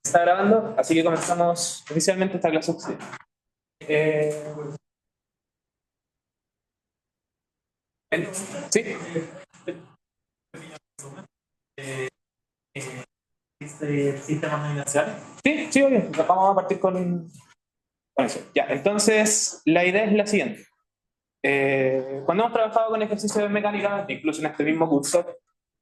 Está grabando, así que comenzamos oficialmente esta clase. Eh, ¿Sí? Sistemas no inerciales. Sí, sí, obvio. Vamos a partir con eso. Ya, entonces la idea es la siguiente. Cuando hemos trabajado con ejercicios de mecánica, incluso en este mismo curso,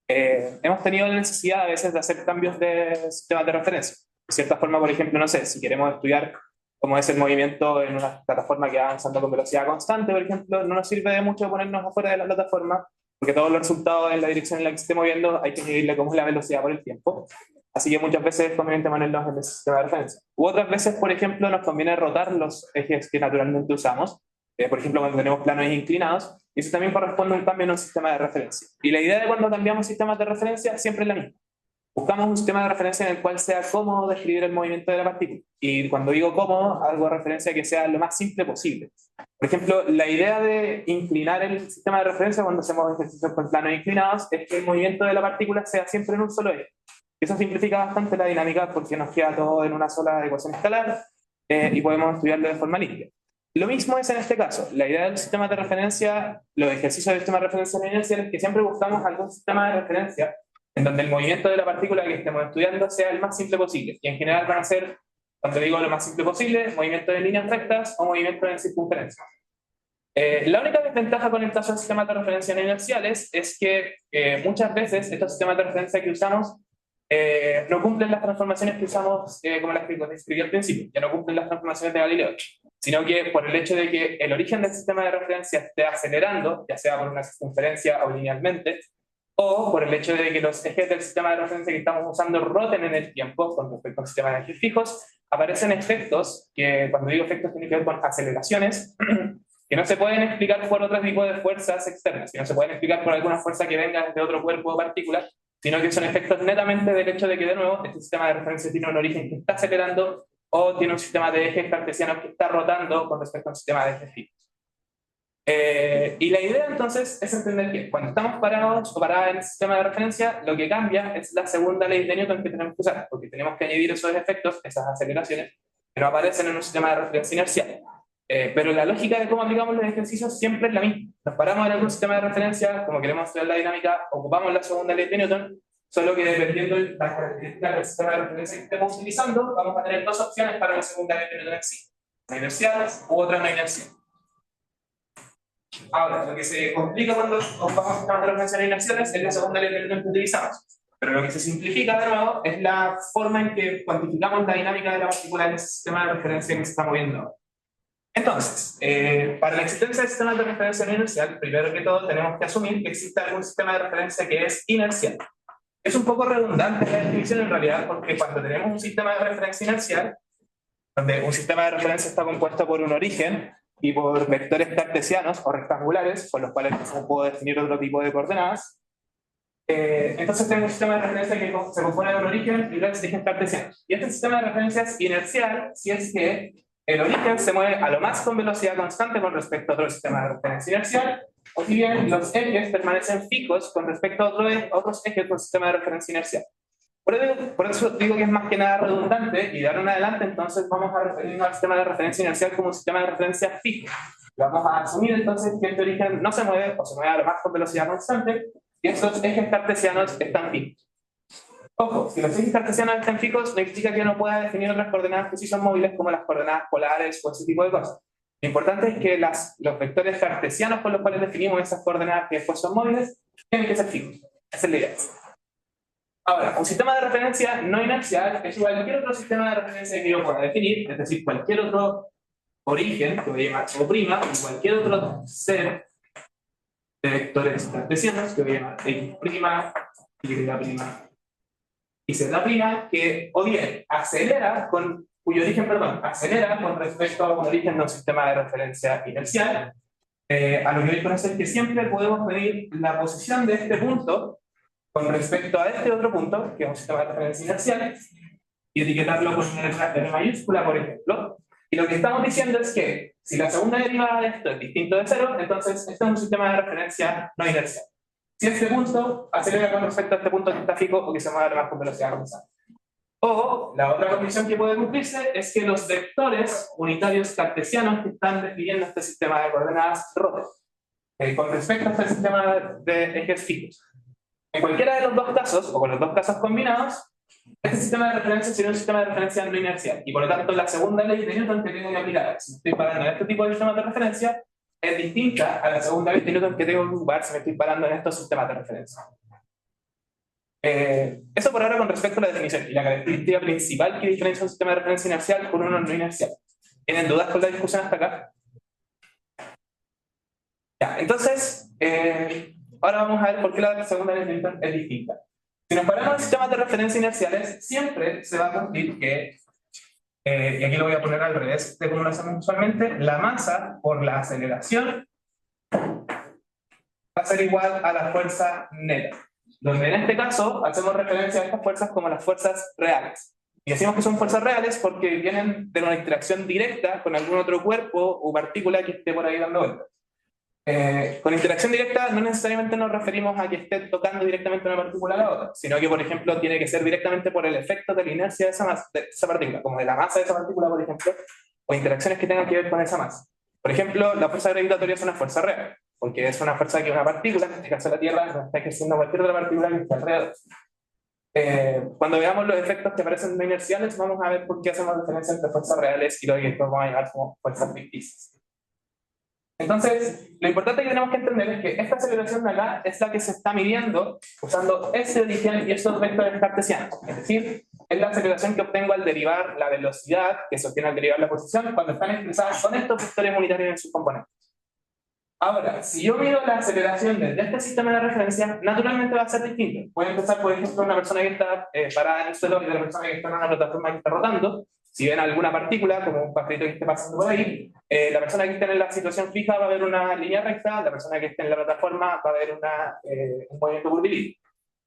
hemos tenido la necesidad a veces de hacer cambios de sistemas de referencia. De cierta forma, por ejemplo, no sé, si queremos estudiar cómo es el movimiento en una plataforma que va avanzando con velocidad constante, por ejemplo, no nos sirve de mucho ponernos afuera de la plataforma, porque todos los resultados en la dirección en la que se esté moviendo hay que medirle cómo es la velocidad por el tiempo. Así que muchas veces es conveniente ponerlos en el sistema de referencia. U otras veces, por ejemplo, nos conviene rotar los ejes que naturalmente usamos, por ejemplo, cuando tenemos planos inclinados, y eso también corresponde a un cambio en un sistema de referencia. Y la idea de cuando cambiamos sistemas de referencia siempre es la misma. Buscamos un sistema de referencia en el cual sea cómodo describir el movimiento de la partícula. Y cuando digo cómodo, hago referencia a que sea lo más simple posible. Por ejemplo, la idea de inclinar el sistema de referencia cuando hacemos ejercicios con planos inclinados es que el movimiento de la partícula sea siempre en un solo eje. Eso simplifica bastante la dinámica porque nos queda todo en una sola ecuación escalar y podemos estudiarlo de forma limpia. Lo mismo es en este caso. La idea del sistema de referencia, los ejercicios del sistema de referencia lineal es que siempre buscamos algún sistema de referencia en donde el movimiento de la partícula que estemos estudiando sea el más simple posible. Y en general van a ser, cuando digo lo más simple posible, movimiento en líneas rectas o movimiento en circunferencia. La única desventaja con el caso de sistemas de referencia no inerciales es que muchas veces estos sistemas de referencia que usamos no cumplen las transformaciones que usamos, como las que describí al principio, que no cumplen las transformaciones de Galileo, sino que por el hecho de que el origen del sistema de referencia esté acelerando, ya sea por una circunferencia o linealmente, o por el hecho de que los ejes del sistema de referencia que estamos usando roten en el tiempo con respecto al sistema de ejes fijos, aparecen efectos que, cuando digo efectos, tienen que ver con aceleraciones que no se pueden explicar por otro tipo de fuerzas externas, que no se pueden explicar por alguna fuerza que venga de otro cuerpo o partícula, sino que son efectos netamente del hecho de que, de nuevo, este sistema de referencia tiene un origen que está acelerando o tiene un sistema de ejes cartesianos que está rotando con respecto a un sistema de ejes fijos. Y la idea entonces es entender que cuando estamos parados o paradas en el sistema de referencia, lo que cambia es la segunda ley de Newton que tenemos que usar, porque tenemos que añadir esos efectos, esas aceleraciones, que no aparecen en un sistema de referencia inercial. Pero la lógica de cómo aplicamos los ejercicios siempre es la misma. Nos paramos en algún sistema de referencia, como queremos estudiar la dinámica, ocupamos la segunda ley de Newton, solo que dependiendo de las características del sistema de referencia que estemos utilizando, vamos a tener dos opciones para la segunda ley de Newton en sí: una inercial u otra no inercial. Ahora, lo que se complica cuando ocupamos sistemas de referencia no inerciales es la segunda ley de Newton que utilizamos. Pero lo que se simplifica de nuevo es la forma en que cuantificamos la dinámica de la partícula en ese sistema de referencia que se está moviendo. Entonces, para la existencia de sistemas de referencia no inercial, primero que todo tenemos que asumir que existe algún sistema de referencia que es inercial. Es un poco redundante la definición en realidad, porque cuando tenemos un sistema de referencia inercial, donde un sistema de referencia está compuesto por un origen y por vectores cartesianos o rectangulares, con los cuales no puedo definir otro tipo de coordenadas, entonces tengo un sistema de referencia que se compone de un origen y dos ejes cartesianos. Y este sistema de referencia es inercial si es que el origen se mueve a lo más con velocidad constante con respecto a otro sistema de referencia inercial, o si bien los ejes permanecen fijos con respecto a otros ejes del sistema de referencia inercial. Por eso digo que es más que nada redundante, y de ahora en adelante entonces vamos a referirnos al sistema de referencia inercial como un sistema de referencia fijo. Vamos a asumir entonces que este origen no se mueve o se mueve a lo más con velocidad constante, y estos ejes cartesianos están fijos. Ojo, si los ejes cartesianos están fijos, no implica que no pueda definir otras coordenadas que sí son móviles, como las coordenadas polares o ese tipo de cosas. Lo importante es que los vectores cartesianos con los cuales definimos esas coordenadas que después son móviles tienen que ser fijos. Esa es la idea. Ahora, un sistema de referencia no inercial es cualquier otro sistema de referencia que yo pueda definir, es decir, cualquier otro origen, que voy a llamar O', y cualquier otro set de vectores cartesianos, que voy a llamar X', Y' y Z', que o bien acelera cuyo origen, acelera con respecto a un origen de un sistema de referencia inercial, a lo que voy a conocer que siempre podemos medir la posición de este punto con respecto a este otro punto, que es un sistema de referencia inercial, y etiquetarlo con una letra R mayúscula, por ejemplo. Y lo que estamos diciendo es que si la segunda derivada de esto es distinto de cero, entonces este es un sistema de referencia no inercial. Si este punto acelera con respecto a este punto que está fijo o que se mueve además con velocidad constante. O la otra condición que puede cumplirse es que los vectores unitarios cartesianos que están definiendo este sistema de coordenadas roten con respecto a este sistema de ejes fijos. En cualquiera de los dos casos, o con los dos casos combinados, este sistema de referencia sería un sistema de referencia no inercial. Y por lo tanto, la segunda ley de Newton que tengo que aplicar, si me estoy parando en este tipo de sistemas de referencia, es distinta a la segunda ley de Newton que tengo que ocupar si me estoy parando en estos sistemas de referencia. Eso por ahora con respecto a la definición y la característica principal que diferencia un sistema de referencia inercial con uno no inercial. ¿Tienen dudas con la discusión hasta acá? Ya, entonces, ahora vamos a ver por qué la segunda ley de Newton es distinta. Si nos paramos en sistemas de referencia inerciales, siempre se va a cumplir que, y aquí lo voy a poner al revés de como lo hacemos usualmente, la masa por la aceleración va a ser igual a la fuerza neta. Donde en este caso hacemos referencia a estas fuerzas como las fuerzas reales. Y decimos que son fuerzas reales porque vienen de una interacción directa con algún otro cuerpo o partícula que esté por ahí dando vueltas. Con interacción directa no necesariamente nos referimos a que esté tocando directamente una partícula a la otra, sino que, por ejemplo, tiene que ser directamente por el efecto de la inercia de esa partícula, como de la masa de esa partícula, por ejemplo, o interacciones que tengan que ver con esa masa. Por ejemplo, la fuerza gravitatoria es una fuerza real, porque es una fuerza que una partícula, en este caso la Tierra, no está ejerciendo cualquier otra partícula que esté alrededor. Cuando veamos los efectos que aparecen no inerciales, vamos a ver por qué hacemos diferencia entre fuerzas reales y lo que después vamos a llamar como fuerzas ficticias. Entonces, lo importante que tenemos que entender es que esta aceleración de acá es la que se está midiendo usando este origen y estos vectores cartesianos. Es decir, es la aceleración que obtengo al derivar la velocidad que se obtiene al derivar la posición cuando están expresadas con estos vectores unitarios en sus componentes. Ahora, si yo mido la aceleración desde este sistema de referencia, naturalmente va a ser distinto. Voy a empezar, por ejemplo, una persona que está parada en el suelo y otra persona que está en una plataforma que está rotando. Si ven alguna partícula, como un pajarito que esté pasando por ahí, la persona que esté en la situación fija va a ver una línea recta, la persona que esté en la plataforma va a ver un movimiento curvilíneo.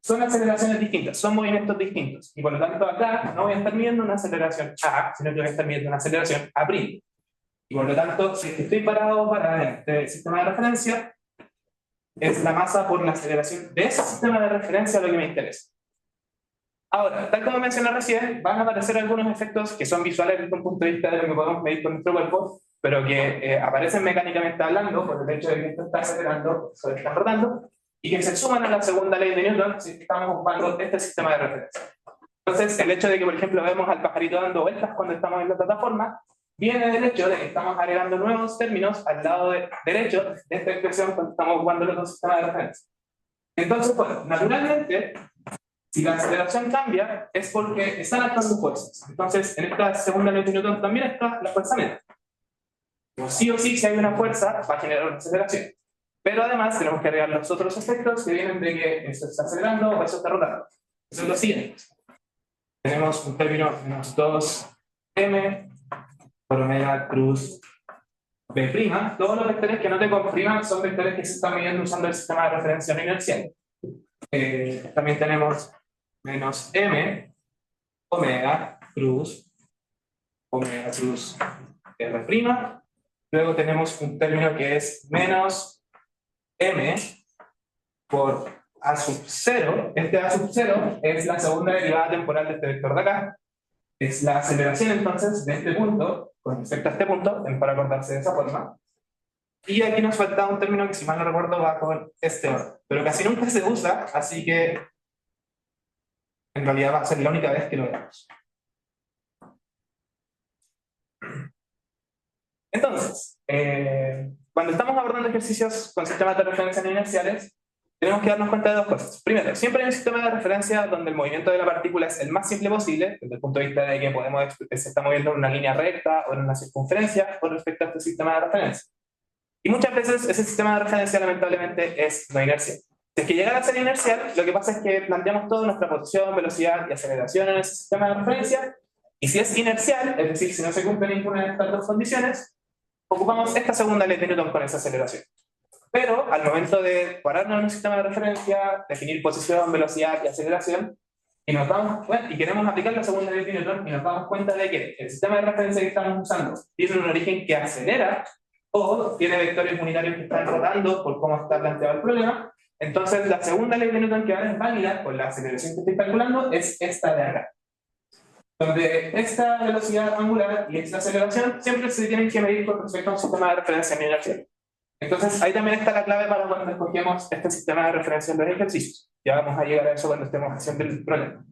Son aceleraciones distintas, son movimientos distintos. Y por lo tanto acá no voy a estar midiendo una aceleración A, sino que voy a estar midiendo una aceleración A'. Y por lo tanto, si estoy parado para este sistema de referencia, es la masa por la aceleración de ese sistema de referencia lo que me interesa. Ahora, tal como mencioné recién, van a aparecer algunos efectos que son visuales desde un punto de vista de lo que podemos medir con nuestro cuerpo, pero que aparecen mecánicamente hablando por el hecho de que esto está acelerando, esto está rotando, y que se suman a la segunda ley de Newton si estamos ocupando este sistema de referencia. Entonces, el hecho de que, por ejemplo, vemos al pajarito dando vueltas cuando estamos en la plataforma, viene del hecho de que estamos agregando nuevos términos al lado derecho de esta expresión cuando estamos ocupando el otro sistema de referencia. Entonces, pues, naturalmente, si la aceleración cambia, es porque están actuando fuerzas. Entonces, en esta segunda ley de Newton también está la fuerza neta. Pues sí o sí, si hay una fuerza, va a generar una aceleración. Pero además, tenemos que agregar los otros efectos que vienen de que esto está acelerando o eso está rotando. Eso es lo siguiente. Tenemos un término menos 2m por omega cruz b'. Todos los vectores que no te compriman son vectores que se están midiendo usando el sistema de referencia no inercial. También tenemos menos m omega cruz r'. Luego tenemos un término que es menos m por a sub 0. Este a sub 0 es la segunda derivada temporal de este vector de acá. Es la aceleración entonces de este punto con respecto a este punto, para acordarse de esa forma. Y aquí nos falta un término que, si mal no recuerdo, va con este orden, pero casi nunca se usa, así que en realidad va a ser la única vez que lo veamos. Entonces, cuando estamos abordando ejercicios con sistemas de referencia no inerciales, tenemos que darnos cuenta de dos cosas. Primero, siempre hay un sistema de referencia donde el movimiento de la partícula es el más simple posible, desde el punto de vista de que se está moviendo en una línea recta o en una circunferencia con respecto a este sistema de referencia. Y muchas veces ese sistema de referencia lamentablemente es no inercial. Si es que llegara a ser inercial, lo que pasa es que planteamos toda nuestra posición, velocidad y aceleración en ese sistema de referencia, y si es inercial, es decir, si no se cumple ninguna de estas dos condiciones, ocupamos esta segunda ley de Newton con esa aceleración. Pero al momento de pararnos en un sistema de referencia, definir posición, velocidad y aceleración, y queremos aplicar la segunda ley de Newton, y nos damos cuenta de que el sistema de referencia que estamos usando tiene un origen que acelera, o tiene vectores unitarios que están rotando por cómo está planteado el problema. Entonces, la segunda ley de Newton que ahora es válida con la aceleración que estoy calculando es esta de acá. donde esta velocidad angular y esta aceleración siempre se tienen que medir con respecto a un sistema de referencia no inercial. Entonces, ahí también está la clave para cuando escogemos este sistema de referencia en los ejercicios. Ya vamos a llegar a eso cuando estemos haciendo el problema.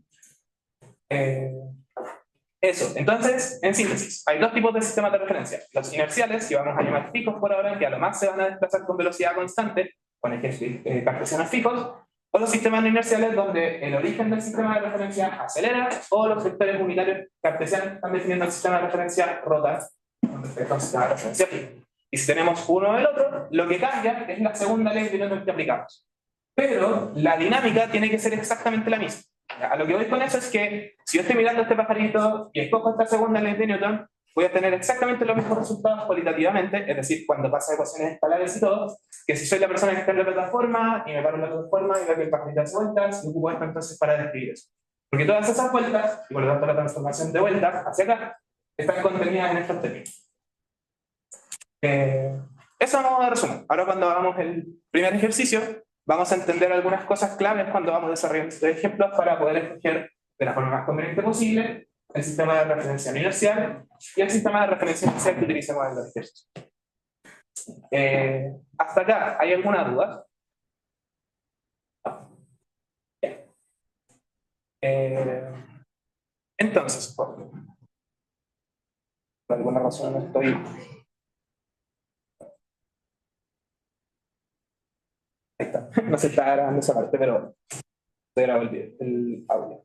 Eso, entonces, en síntesis, hay dos tipos de sistemas de referencia. Los inerciales, que vamos a llamar fijos por ahora, que a lo más se van a desplazar con velocidad constante, con ejes cartesianos fijos, o los sistemas no inerciales, donde el origen del sistema de referencia acelera, o los vectores unitarios cartesianos están definiendo el sistema de referencia rota con respecto al sistema de referencia fijo. Y si tenemos uno o el otro, lo que cambia es la segunda ley de Newton que aplicamos. Pero la dinámica tiene que ser exactamente la misma. A lo que voy con eso es que si yo estoy mirando este pajarito y escojo esta segunda ley de Newton, voy a tener exactamente los mismos resultados cualitativamente, es decir, cuando pasa ecuaciones escalares y todo, que si soy la persona que está en la plataforma y me paro en la plataforma y veo que el pajarito hace vueltas, y ocupo esto entonces para describir eso. Porque todas esas vueltas, y por lo tanto la transformación de vueltas hacia acá, están contenidas en estos términos. Eso vamos a resumen. Ahora cuando hagamos el primer ejercicio, vamos a entender algunas cosas claves cuando vamos desarrollando estos ejemplos para poder escoger de la forma más conveniente posible el sistema de referencia no inercial y el sistema de referencia inercial que utilicemos en los ejercicios. ¿Hasta acá hay alguna duda? Entonces, por alguna razón no estoy... Ahí está. No se está grabando esa parte, pero se grabó el audio.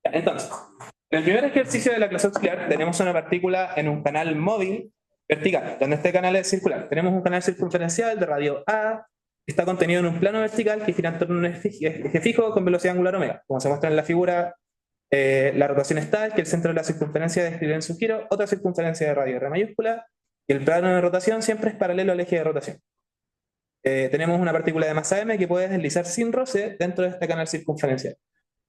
Entonces, en el primer ejercicio de la clase auxiliar tenemos una partícula en un canal móvil vertical, donde este canal es circular. Tenemos un canal circunferencial de radio A, que está contenido en un plano vertical que gira en torno a un eje fijo con velocidad angular omega. Como se muestra en la figura, la rotación es tal que el centro de la circunferencia describe en su giro otra circunferencia de radio R mayúscula, y el plano de rotación siempre es paralelo al eje de rotación. Tenemos una partícula de masa m que puede deslizar sin roce dentro de este canal circunferencial.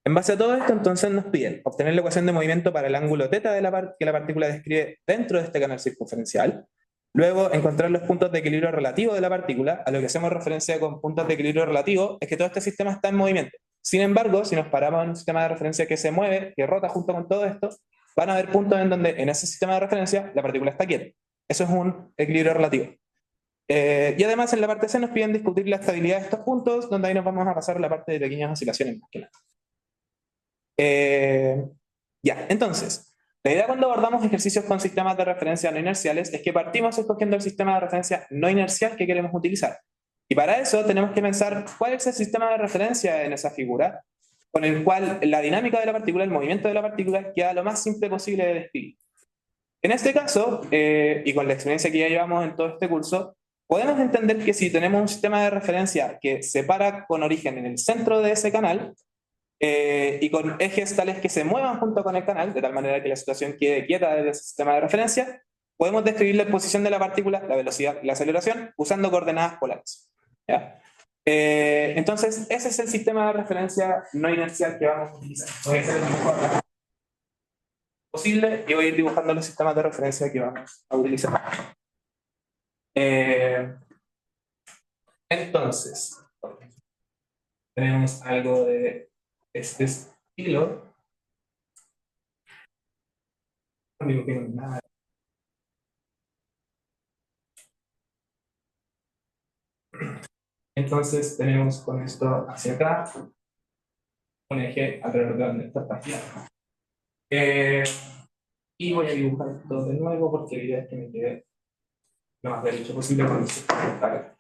En base a todo esto, entonces nos piden obtener la ecuación de movimiento para el ángulo θ que la partícula describe dentro de este canal circunferencial. Luego, encontrar los puntos de equilibrio relativo de la partícula. A lo que hacemos referencia con puntos de equilibrio relativo es que todo este sistema está en movimiento. Sin embargo, si nos paramos en un sistema de referencia que se mueve, que rota junto con todo esto, van a haber puntos en donde en ese sistema de referencia la partícula está quieta. Eso es un equilibrio relativo. Y además en la parte C nos piden discutir la estabilidad de estos puntos, donde ahí nos vamos a pasar la parte de pequeñas oscilaciones más que nada. Ya, entonces, la idea cuando abordamos ejercicios con sistemas de referencia no inerciales es que partimos escogiendo el sistema de referencia no inercial que queremos utilizar. Y para eso tenemos que pensar cuál es el sistema de referencia en esa figura, con el cual la dinámica de la partícula, el movimiento de la partícula, queda lo más simple posible de describir. En este caso, y con la experiencia que ya llevamos en todo este curso, podemos entender que si tenemos un sistema de referencia que se para con origen en el centro de ese canal, y con ejes tales que se muevan junto con el canal, de tal manera que la situación quede quieta desde ese sistema de referencia, podemos describir la posición de la partícula, la velocidad y la aceleración usando coordenadas polares. ¿Ya? Entonces, ese es el sistema de referencia no inercial que vamos a utilizar. Voy a hacer el mejor posible y voy a ir dibujando los sistemas de referencia que vamos a utilizar. Entonces, tenemos algo de este estilo. No digo que no nada. Entonces tenemos con esto hacia acá un eje alrededor de donde está esta girando. Y voy a dibujar esto de nuevo porque la idea es que me quede lo más derecho posible con el sistema.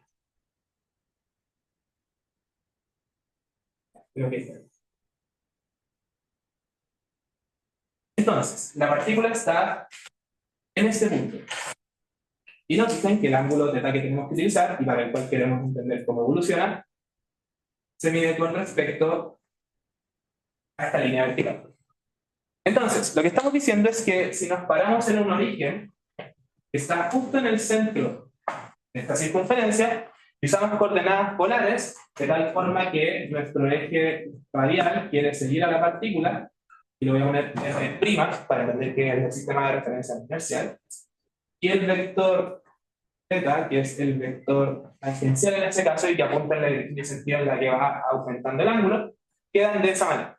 Creo que entonces, la partícula está en este punto. Y nos dicen que el ángulo θ que tenemos que utilizar, y para el cual queremos entender cómo evoluciona, se mide con respecto a esta línea vertical. Entonces, lo que estamos diciendo es que si nos paramos en un origen que está justo en el centro de esta circunferencia, y usamos coordenadas polares, de tal forma que nuestro eje radial quiere seguir a la partícula, y lo voy a poner R' para entender que es el sistema de referencia inercial. y el vector θ, que es el vector tangencial en este caso y que apunta en la dirección en la que va aumentando el ángulo, quedan de esa manera.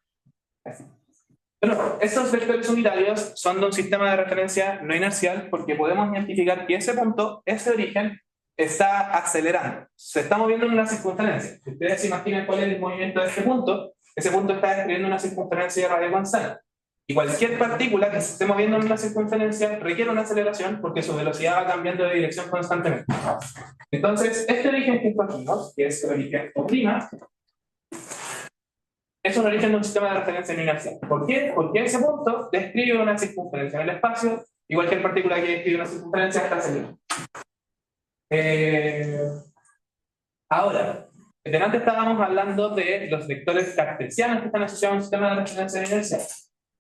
Bueno, estos vectores unitarios son de un sistema de referencia no inercial porque podemos identificar que ese punto, ese origen, está acelerando. Se está moviendo en una circunferencia. Si ustedes se imaginan cuál es el movimiento de este punto, ese punto está describiendo una circunferencia de radio constante. Y cualquier partícula que se esté moviendo en una circunferencia requiere una aceleración porque su velocidad va cambiando de dirección constantemente. Entonces, este origen que escogimos, que es el origen O', es un origen de un sistema de referencia no inercial. ¿Por qué? Porque ese punto describe una circunferencia en el espacio, y cualquier partícula que describe una circunferencia está acelerada. Ahora, delante estábamos hablando de los vectores cartesianos que están asociados a un sistema de referencia no inercial.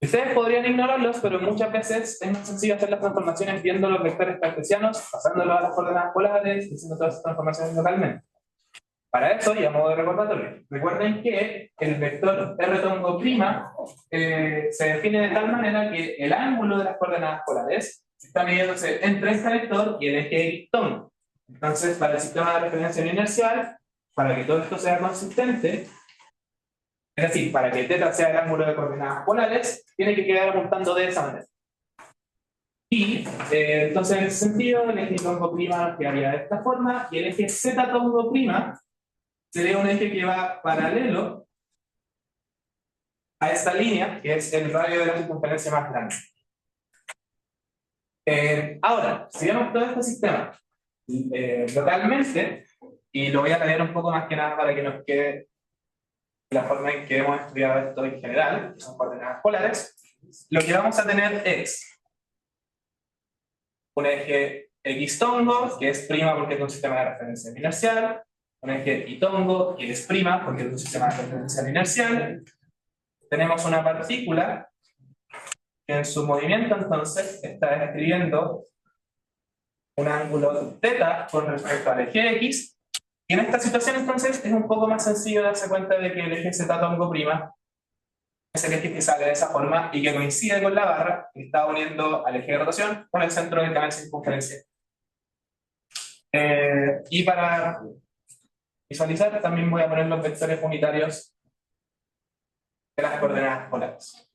Ustedes podrían ignorarlos, pero muchas veces es más sencillo hacer las transformaciones viendo los vectores cartesianos, pasándolos a las coordenadas polares y haciendo todas esas transformaciones localmente. Para eso, y a modo de recordatorio, recuerden que el vector R' se define de tal manera que el ángulo de las coordenadas polares está midiéndose entre este vector y el eje X tongo. Entonces, para el sistema de referencia no inercial, para que todo esto sea consistente, es decir, para que θ sea el ángulo de coordenadas polares, tiene que quedar apuntando de esa manera. Y entonces, en ese sentido, el eje tongo' quedaría de esta forma, y el eje Z tongo' sería un eje que va paralelo a esta línea, que es el radio de la circunferencia más grande. Ahora, si vemos todo este sistema localmente, y lo voy a leer un poco más que nada para que nos quede la forma en que hemos estudiado esto en general, que son coordenadas polares, lo que vamos a tener es un eje X tongo, que es prima porque es un sistema de referencia inercial, un eje Y tongo, que es prima porque es un sistema de referencia inercial. Tenemos una partícula que en su movimiento entonces está describiendo un ángulo θ con respecto al eje X, y en esta situación entonces es un poco más sencillo darse cuenta de que el eje Z tongo' es el eje que sale de esa forma y que coincide con la barra que está uniendo al eje de rotación con el centro del canal circunferencial. Y para visualizar también voy a poner los vectores unitarios de las coordenadas polares.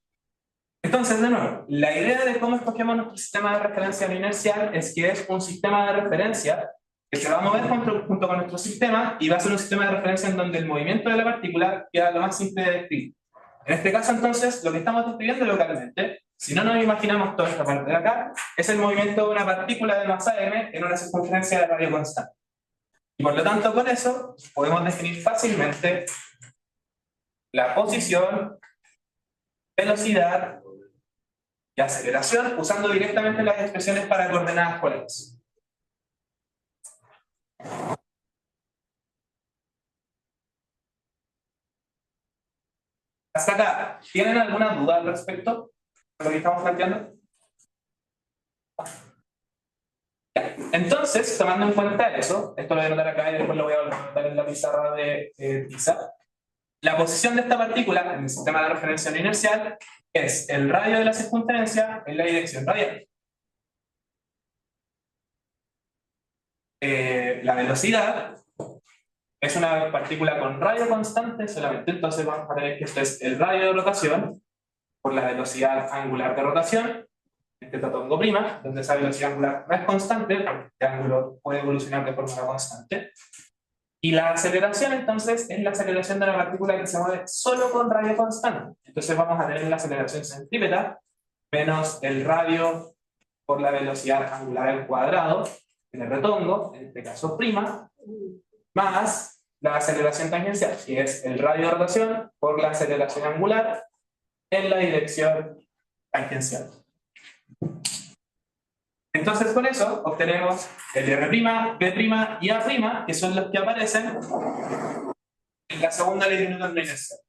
Entonces, de nuevo, la idea de cómo escogemos nuestro sistema de referencia no inercial es que es un sistema de referencia que se va a mover junto con nuestro sistema y va a ser un sistema de referencia en donde el movimiento de la partícula queda lo más simple de describir. En este caso, entonces, lo que estamos describiendo localmente, si no nos imaginamos toda esta parte de acá, es el movimiento de una partícula de masa m en una circunferencia de radio constante. Y por lo tanto, con eso podemos definir fácilmente la posición, velocidad y aceleración usando directamente las expresiones para coordenadas polares. Hasta acá, ¿tienen alguna duda al respecto de lo que estamos planteando? Ya. Entonces, tomando en cuenta eso, esto lo voy a anotar acá y después lo voy a anotar en la pizarra de PISA. La posición de esta partícula en el sistema de referencia no inercial es el radio de la circunferencia en la dirección radial. La velocidad es una partícula con radio constante solamente, entonces vamos a tener que esto es el radio de rotación por la velocidad angular de rotación, este tongo', donde esa velocidad angular no es constante, porque este ángulo puede evolucionar de forma no constante. Y la aceleración, entonces, es la aceleración de la partícula que se mueve solo con radio constante. Entonces vamos a tener la aceleración centrípeta menos el radio por la velocidad angular al cuadrado, en el retongo, en este caso prima, más la aceleración tangencial, que es el radio de rotación por la aceleración angular en la dirección tangencial. Entonces con eso obtenemos el R', B' y A', que son los que aparecen en la segunda ley de Newton no inercial.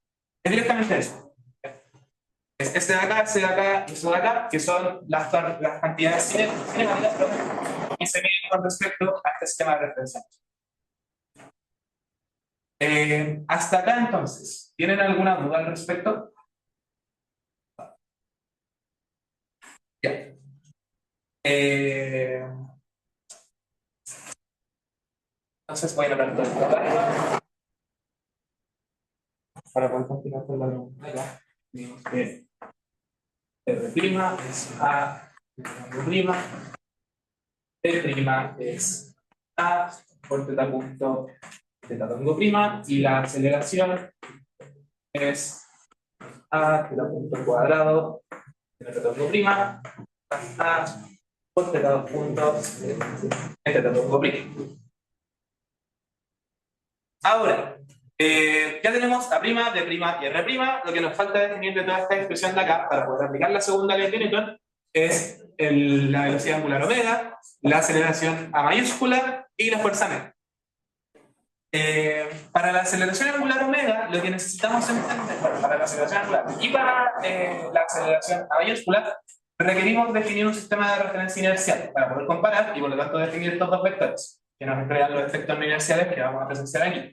Es directamente eso. Es este de acá, este de acá y este de acá, que son las cantidades cinéticas que se miden con respecto a este sistema de referencia. Hasta acá entonces, ¿tienen alguna duda al respecto? Ya. Entonces voy a anotar todo esto acá arriba para poder continuar con la pregunta acá. Digamos que R' es A, prima, T' es A por teta punto teta tongo prima, y la aceleración es A teta punto cuadrado teta tongo prima, A por teta 2 puntos teta tongo prima. Ahora, ya tenemos A', D' y R'. Lo que nos falta definir de toda esta expresión de acá para poder aplicar la segunda ley de Newton es la velocidad angular omega, la aceleración A mayúscula y la fuerza m. Para la aceleración angular omega, lo que necesitamos entender, para la aceleración angular y para la aceleración A mayúscula, requerimos definir un sistema de referencia inercial para poder comparar y por lo tanto definir estos dos vectores que nos crean los efectos no inerciales que vamos a presenciar aquí.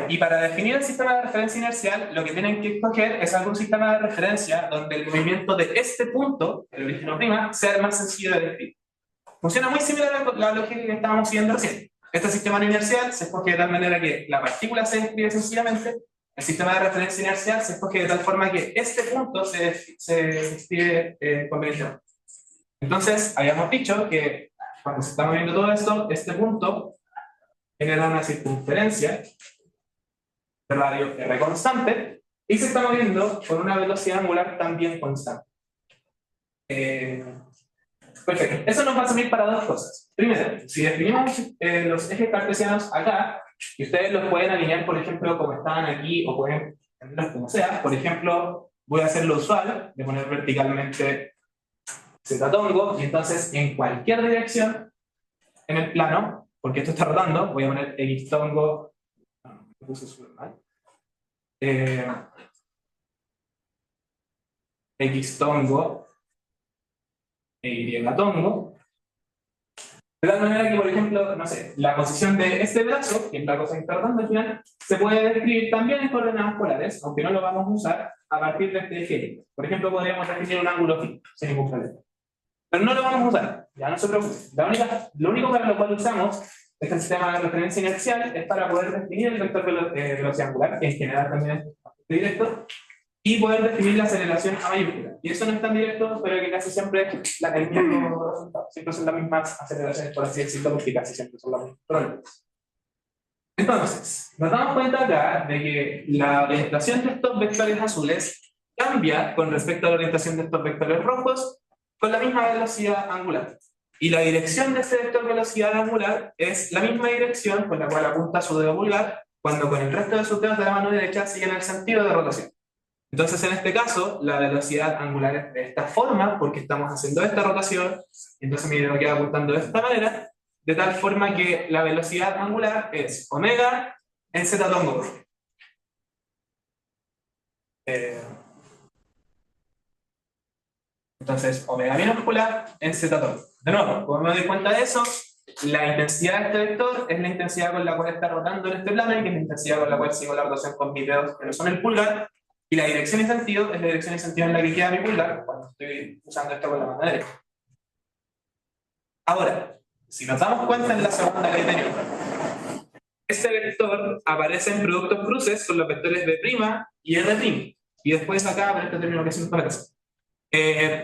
Y para definir el sistema de referencia inercial, lo que tienen que escoger es algún sistema de referencia donde el movimiento de este punto, el origen O', sea el más sencillo de describir. Funciona muy similar a la lógica que estábamos siguiendo recién. Este sistema no inercial se escoge de tal manera que la partícula se describe sencillamente, el sistema de referencia inercial se escoge de tal forma que este punto se describe convenientemente. Entonces, habíamos dicho que cuando se está moviendo todo esto, este punto genera una circunferencia de radio R constante y se está moviendo con una velocidad angular también constante. Perfecto. Eso nos va a servir para dos cosas. Primero, si definimos los ejes cartesianos acá, y ustedes los pueden alinear, por ejemplo, como estaban aquí, o pueden tenerlos como sea. Por ejemplo, voy a hacer lo usual de poner verticalmente z tongo, y entonces en cualquier dirección en el plano, porque esto está rotando, voy a poner x tongo. No, me puse súper mal. X tongo e Y tongo. De tal manera que, por ejemplo, no sé, la posición de este brazo, que es la cosa que está rotando al final, se puede describir también en coordenadas polares, aunque no lo vamos a usar, a partir de este eje. Por ejemplo, podríamos definir un ángulo fijo, sin ningún problema. Pero no lo vamos a usar, ya no se preocupen. Lo único para lo cual usamos este sistema de referencia inercial es para poder definir el vector de velocidad angular, que en general también es bastante directo, y poder definir la aceleración a mayúscula. Y eso no es tan directo, pero que casi siempre es el mismo resultado. Siempre son las mismas aceleraciones, por así decirlo, porque casi siempre son los mismos problemas. Entonces, nos damos cuenta acá de que la orientación de estos vectores azules cambia con respecto a la orientación de estos vectores rojos con la misma velocidad angular. Y la dirección de este vector velocidad angular es la misma dirección con la cual apunta su dedo pulgar cuando con el resto de sus dedos de la mano derecha siguen el sentido de rotación. Entonces, en este caso, la velocidad angular es de esta forma, porque estamos haciendo esta rotación, entonces mi dedo queda apuntando de esta manera, de tal forma que la velocidad angular es omega en z tongo. Entonces, omega minúscula en z tongo. De nuevo, como me doy cuenta de eso, la intensidad de este vector es la intensidad con la cual está rotando en este plano y que es la intensidad con la cual sigo la rotación con mis dedos, que no son el pulgar. Y la dirección y sentido es la dirección y sentido en la que queda mi pulgar cuando estoy usando esto con la mano derecha. Ahora, si nos damos cuenta en la segunda ley de Newton, este vector aparece en productos cruces con los vectores B' y R'. Y después acá aparece este término que es para casa.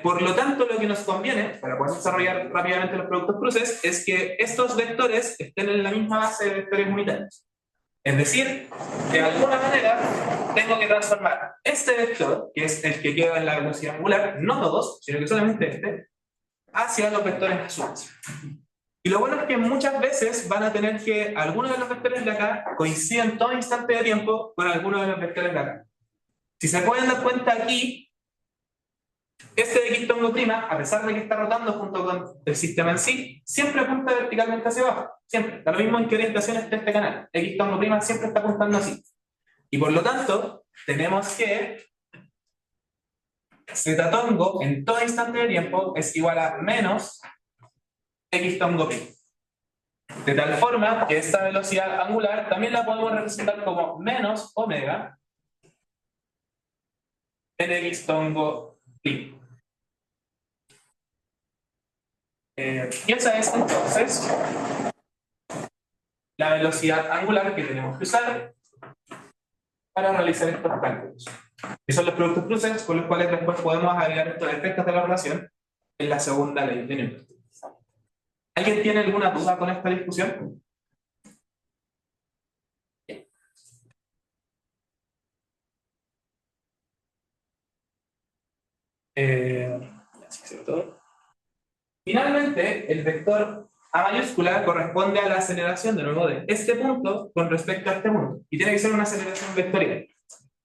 Por lo tanto, lo que nos conviene, para poder desarrollar rápidamente los productos cruces, es que estos vectores estén en la misma base de vectores unitarios. Es decir, de alguna manera tengo que transformar este vector, que es el que queda en la velocidad angular, no todos, sino que solamente este, hacia los vectores azules. Y lo bueno es que muchas veces van a tener que algunos de los vectores de acá coinciden todo instante de tiempo con algunos de los vectores de acá. Si se pueden dar cuenta aquí, este de X tongo prima, a pesar de que está rotando junto con el sistema en sí, siempre apunta verticalmente hacia abajo. Siempre. Da lo mismo en qué orientación esté este canal. X tongo prima siempre está apuntando así. Y por lo tanto, tenemos que z tongo en todo instante de tiempo es igual a menos X tongo prima. De tal forma que esta velocidad angular también la podemos representar como menos omega en X tongo prima. Y esa es entonces la velocidad angular que tenemos que usar para realizar estos cálculos. Que son los productos cruces con los cuales después podemos agregar estos efectos de la relación en la segunda ley de Newton. ¿Alguien tiene alguna duda con esta discusión? Finalmente, el vector A mayúscula corresponde a la aceleración de nuevo de este punto con respecto a este punto. Y tiene que ser una aceleración vectorial.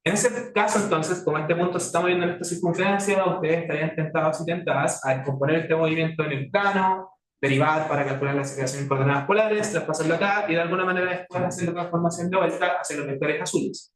En ese caso, entonces, como este punto se está moviendo en esta circunferencia, ustedes estarían tentados y tentadas a descomponer este movimiento en el plano, derivar para calcular la aceleración en coordenadas polares, traspasarlo acá y de alguna manera después hacer la transformación de vuelta hacia los vectores azules.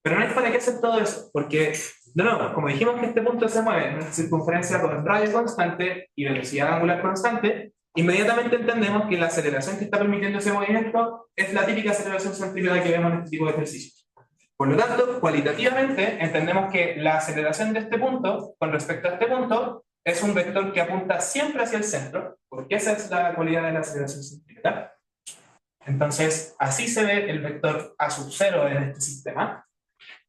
Pero no hay para qué hacer todo eso, porque, de nuevo, como dijimos que este punto se mueve en una circunferencia con radio constante y velocidad angular constante, inmediatamente entendemos que la aceleración que está permitiendo ese movimiento es la típica aceleración centrípeta que vemos en este tipo de ejercicios. Por lo tanto, cualitativamente, entendemos que la aceleración de este punto con respecto a este punto es un vector que apunta siempre hacia el centro, porque esa es la cualidad de la aceleración centrípeta. Entonces, así se ve el vector A sub 0 en este sistema.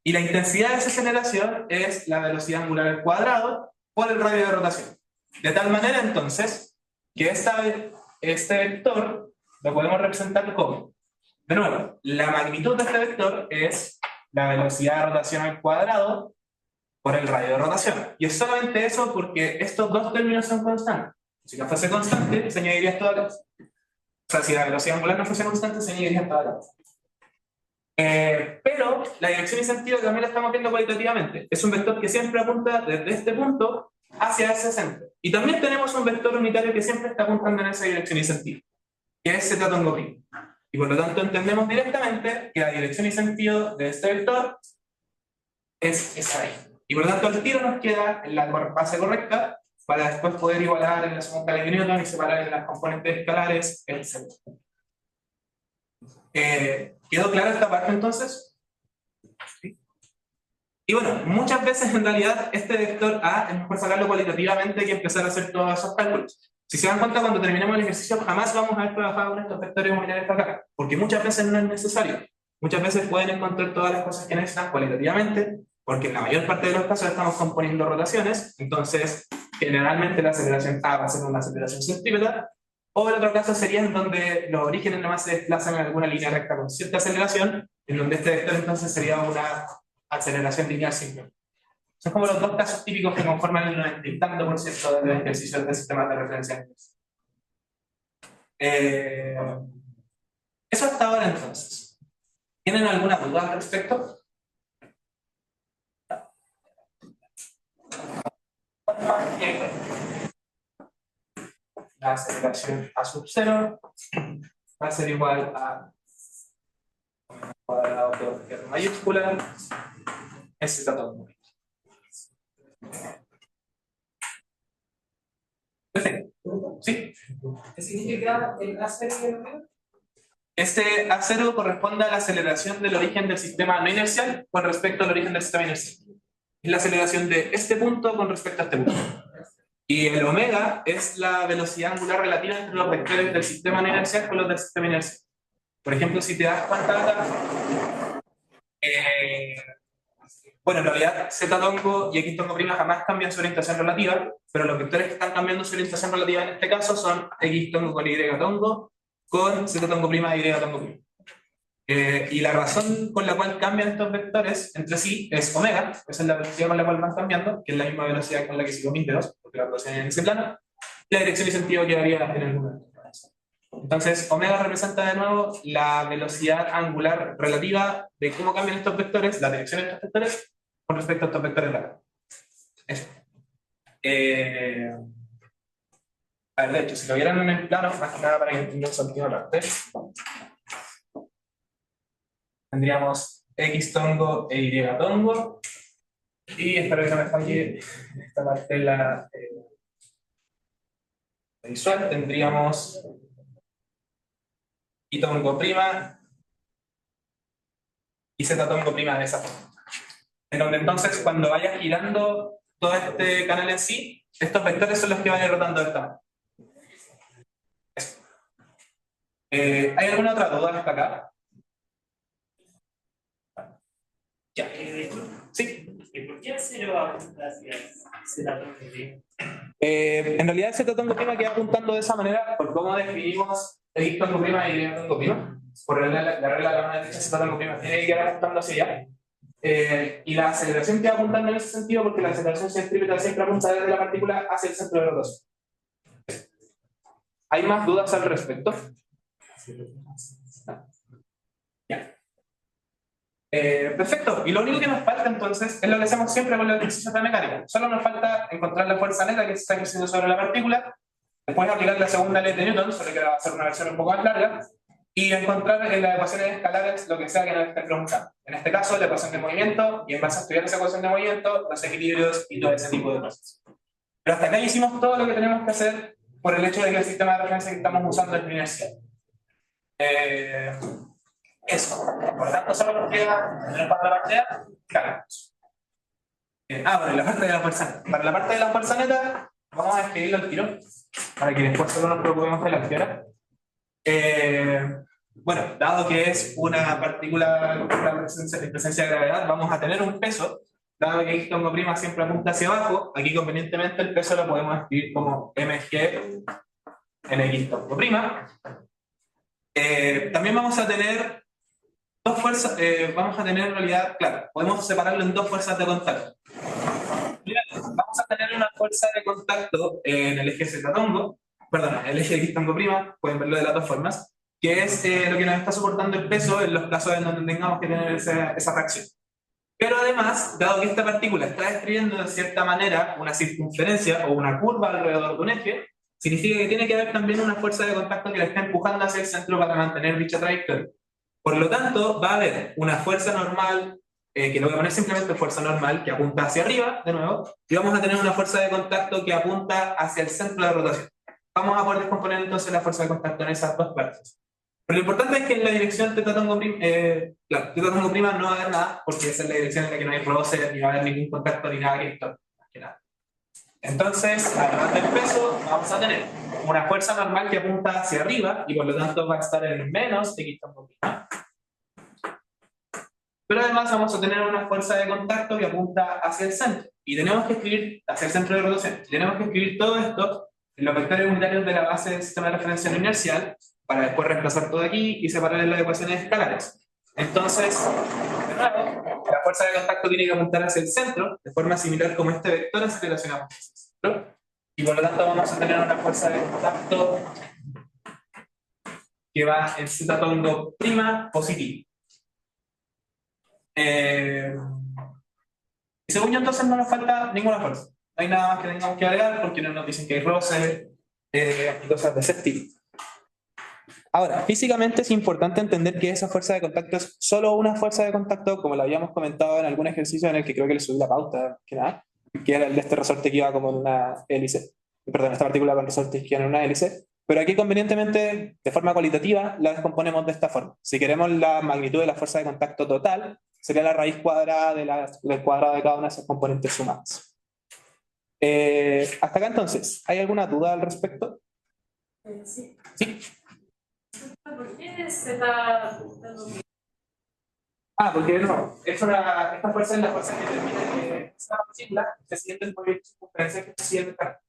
Y la intensidad de esa aceleración es la velocidad angular al cuadrado por el radio de rotación. De tal manera, entonces, que este vector lo podemos representar como, de nuevo, la magnitud de este vector es la velocidad de rotación al cuadrado por el radio de rotación. Y es solamente eso porque estos dos términos son constantes. Si no fuese constante, se añadiría esto acá. O sea, si la velocidad angular no fuese constante, se añadiría esto acá. Pero la dirección y sentido también la estamos viendo cualitativamente. Es un vector que siempre apunta desde este punto hacia ese centro. Y también tenemos un vector unitario que siempre está apuntando en esa dirección y sentido, que es z tongo pi. Y por lo tanto entendemos directamente que la dirección y sentido de este vector es esa ahí. Y por lo tanto el tiro nos queda en la base correcta para después poder igualar en la segunda ley de Newton y separar en las componentes escalares, etc. ¿Quedó clara esta parte entonces? ¿Sí? Y bueno, muchas veces en realidad este vector A es mejor sacarlo cualitativamente que empezar a hacer todos esos cálculos. Si se dan cuenta, cuando terminemos el ejercicio jamás vamos a haber trabajado con estos vectores unitarios para acá, porque muchas veces no es necesario. Muchas veces pueden encontrar todas las cosas que necesitan cualitativamente, porque en la mayor parte de los casos estamos componiendo rotaciones, entonces generalmente la aceleración A va a ser una aceleración centrípeta, o el otro caso sería en donde los orígenes nomás se desplazan en alguna línea recta con cierta aceleración, en donde este vector entonces sería una aceleración lineal simple. Son como los dos casos típicos que conforman el 90 y tanto por ciento de los ejercicios del sistema de referencia. Eso hasta ahora entonces. ¿Tienen alguna duda al respecto? La aceleración a sub 0 va a ser igual a cuadrado por R mayúscula S todo. Perfecto. ¿Sí? ¿Qué significa el A0 y el omega? Este A0 corresponde a la aceleración del origen del sistema no inercial con respecto al origen del sistema inercial. Es la aceleración de este punto con respecto a este punto. Y el omega es la velocidad angular relativa entre los vectores del sistema no inercial con los del sistema inercial. Por ejemplo, si te das cuenta acá, bueno, en realidad z tongo y x tongo prima jamás cambian su orientación relativa, pero los vectores que están cambiando su orientación relativa en este caso son x tongo con y tongo con z tongo prima y tongo prima. Y la razón con la cual cambian estos vectores entre sí es omega, esa es la velocidad con la cual van cambiando, que es la misma velocidad con la que sigo mis dedos, porque la rotación es en ese plano, y la dirección y sentido quedaría en el número. Entonces, omega representa de nuevo la velocidad angular relativa de cómo cambian estos vectores, la dirección de estos vectores, con respecto a estos vectores de acá. Eso. A ver, de hecho, si lo vieran en el plano, más que nada para que entendan su última parte, tendríamos x tongo e y tongo, y espero que no me falle esta parte de la visual, tendríamos y tongo prima y z tongo prima de esa forma. En donde entonces cuando vaya girando todo este canal en sí, estos vectores son los que van a ir rotando de esta manera. ¿Hay alguna otra duda hasta acá? Ya. Sí. ¿Por qué cero apunta hacia Z? En realidad el cetotongo prima queda apuntando de esa manera por cómo definimos el ictongo prima y el ictongo prima. Por la regla de la mano derecha, cetotongo prima tiene que quedar apuntando hacia allá. Y la aceleración queda apuntando en ese sentido porque la aceleración centrípeta siempre apunta desde la partícula hacia el centro de rotación. ¿Hay más dudas al respecto? Ya. Perfecto. Y lo único que nos falta entonces es lo que hacemos siempre con los ejercicios de mecánica. Solo nos falta encontrar la fuerza neta que se está ejerciendo sobre la partícula, después aplicar la segunda ley de Newton, solo que va a ser una versión un poco más larga, y encontrar en las ecuaciones escalares lo que sea que nos esté preguntando. En este caso, la ecuación de movimiento, y en base a estudiar esa ecuación de movimiento, los equilibrios y todo ese tipo de cosas. Pero hasta acá hicimos todo lo que tenemos que hacer por el hecho de que el sistema de referencia que estamos usando es lineal. Eso. Por lo tanto, solo nos queda para la parte A, cálculos. Bueno, la parte de la fuerza neta. Para la parte de la fuerza neta, vamos a escribirlo al tiro, para que después solo nos preocupemos de la acción. Bueno, dado que es una partícula en presencia de gravedad, vamos a tener un peso. Dado que ictongo prima siempre apunta hacia abajo, aquí convenientemente el peso lo podemos escribir como mg en ictongo prima. También vamos a tener dos fuerzas, vamos a tener en realidad, claro, podemos separarlo en dos fuerzas de contacto. Vamos a tener una fuerza de contacto en el eje Z-tongo, perdón, el eje ictongo prima, pueden verlo de las dos formas, que es lo que nos está soportando el peso en los casos en donde tengamos que tener esa reacción. Pero además, dado que esta partícula está describiendo de cierta manera una circunferencia o una curva alrededor de un eje, significa que tiene que haber también una fuerza de contacto que la está empujando hacia el centro para mantener dicha trayectoria. Por lo tanto, va a haber una fuerza normal, que lo voy a poner simplemente fuerza normal, que apunta hacia arriba, de nuevo, y vamos a tener una fuerza de contacto que apunta hacia el centro de rotación. Vamos a poder descomponer entonces la fuerza de contacto en esas dos partes. Pero lo importante es que en la dirección teta-tongo prima, claro, teta-tongo prima no va a haber nada, porque esa es la dirección en la que no hay roce, ni va a haber ningún contacto, ni nada que esto, más que nada. Entonces, además del peso, vamos a tener una fuerza normal que apunta hacia arriba, y por lo tanto va a estar en menos x-tongo prima. Pero además vamos a tener una fuerza de contacto que apunta hacia el centro. Y tenemos que escribir, hacia el centro de rotación. Tenemos que escribir todo esto en los vectores unitarios de la base del sistema de referencia no inercial, para después reemplazar todo aquí y separar en las ecuaciones escalares. Entonces, de nuevo, la fuerza de contacto tiene que apuntar hacia el centro, de forma similar como este vector se relaciona con el centro. Y por lo tanto vamos a tener una fuerza de contacto que va en z-tongo prima positivo. Y según yo entonces no nos falta ninguna fuerza. No hay nada más que tengamos que agregar porque no nos dicen que hay roce y cosas de ese tipo. Ahora, físicamente es importante entender que esa fuerza de contacto es solo una fuerza de contacto, como lo habíamos comentado en algún ejercicio en el que creo que le subí la pauta, que era el de este resorte que iba como en una hélice. Perdón, esta partícula con resortes que iban en una hélice. Pero aquí convenientemente, de forma cualitativa, la descomponemos de esta forma. Si queremos la magnitud de la fuerza de contacto total, sería la raíz cuadrada del cuadrado de cada una de esas componentes sumadas. Hasta acá entonces, ¿hay alguna duda al respecto? Sí. Sí. ¿Por qué se está apuntando? Porque no, esta fuerza es la fuerza que permite que esta partícula se siente el movimiento de circunferencia que se siente acá.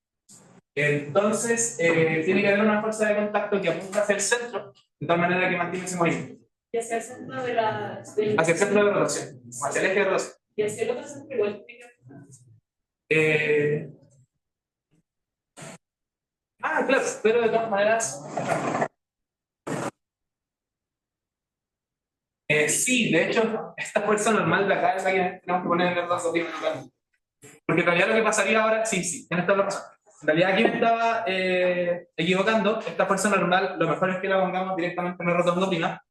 Entonces, tiene que haber una fuerza de contacto que apunta hacia el centro, de tal manera que mantiene ese movimiento. Y hacia el centro de la... Hacia el centro de rotación, hacia el eje de rotación. Y hacia el otro centro igual tiene que... Claro, pero de todas maneras... sí, de hecho, esta fuerza normal de acá es la que tenemos que poner en el brazo prima totalmente. Porque en realidad lo que pasaría ahora, sí, tienes toda la razón. En realidad aquí me estaba equivocando. Esta fuerza normal, lo mejor es que la pongamos directamente en el rotongo prima.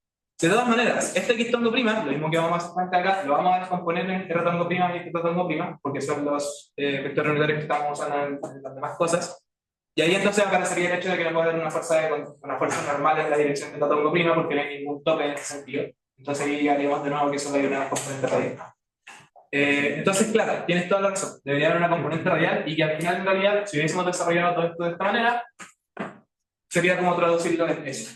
De todas maneras, este ictongo prima, lo mismo que vamos a hacer acá, lo vamos a descomponer en rotongo prima y rotongo prima, porque son los vectores unitarios que estamos usando en las demás cosas. Y ahí entonces aparecería el hecho de que no puede haber una fuerza normal en la dirección de rotongo prima, porque no hay ningún tope en ese sentido. Entonces ahí haríamos de nuevo que solo hay una componente radial. Entonces, claro, tienes toda la razón. Debería haber una componente radial y que al final, en realidad, si hubiésemos desarrollado todo esto de esta manera, sería como traducirlo en eso.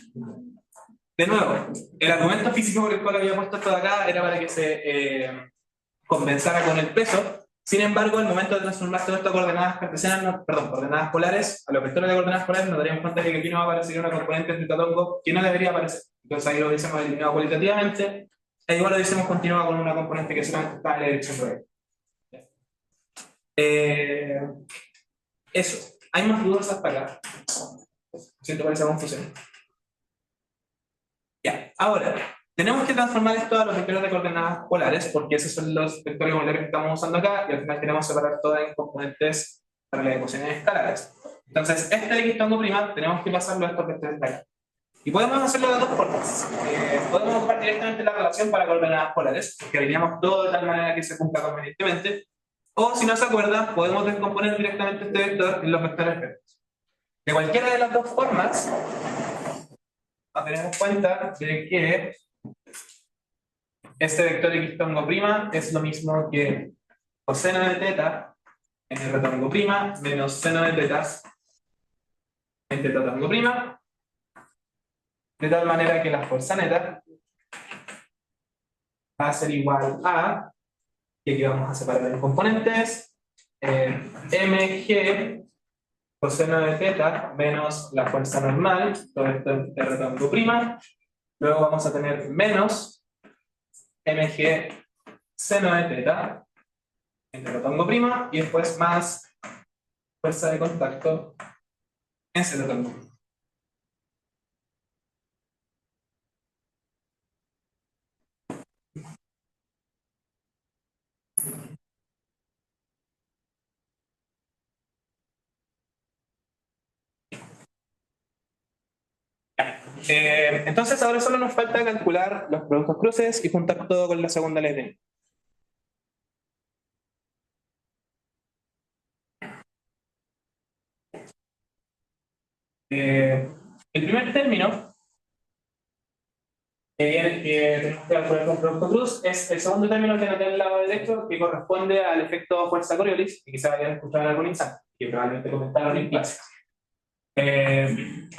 De nuevo, el argumento físico por el cual había puesto esto de acá era para que se compensara con el peso. Sin embargo, al momento de transformar todo esto a coordenadas cartesianas, perdón, coordenadas polares, a los vectores de coordenadas polares nos daríamos cuenta de que aquí no va a aparecer una componente de tetatongo que no debería aparecer. Entonces ahí lo hubiésemos eliminado cualitativamente, e igual lo hubiésemos continuado con una componente que solamente está en la dirección correcta. Eso. ¿Hay más dudas hasta acá? Siento parece confusión. Ya, ahora, tenemos que transformar esto a los vectores de coordenadas polares, porque esos son los vectores polares que estamos usando acá, y al final queremos separar todo en componentes para las ecuaciones escalares. Entonces, este X tongo prima tenemos que pasarlo a estos vectores de acá. Y podemos hacerlo de dos formas. Podemos ocupar directamente la relación para coordenadas polares, que alineamos todo de tal manera que se cumpla convenientemente. O, si no se acuerdan, podemos descomponer directamente este vector en los vectores vectores. De cualquiera de las dos formas, tenemos cuenta de que este vector X tongo prima es lo mismo que coseno de teta en R tongo prima menos seno de tetas en teta tongo prima, de tal manera que la fuerza neta va a ser igual a, y aquí vamos a separar en componentes, mg coseno de teta menos la fuerza normal, todo esto en R tongo prima, luego vamos a tener menos mg seno de teta en teta tongo prima, y después más fuerza de contacto en seno tongo prima. Entonces ahora solo nos falta calcular los productos cruces y juntar todo con la segunda ley de Newton. El primer término que tenemos que calcular con producto cruz es el segundo término que noté en el lado derecho, que corresponde al efecto fuerza Coriolis, que quizás hayan escuchado en algún instante, que probablemente comentaron en clase.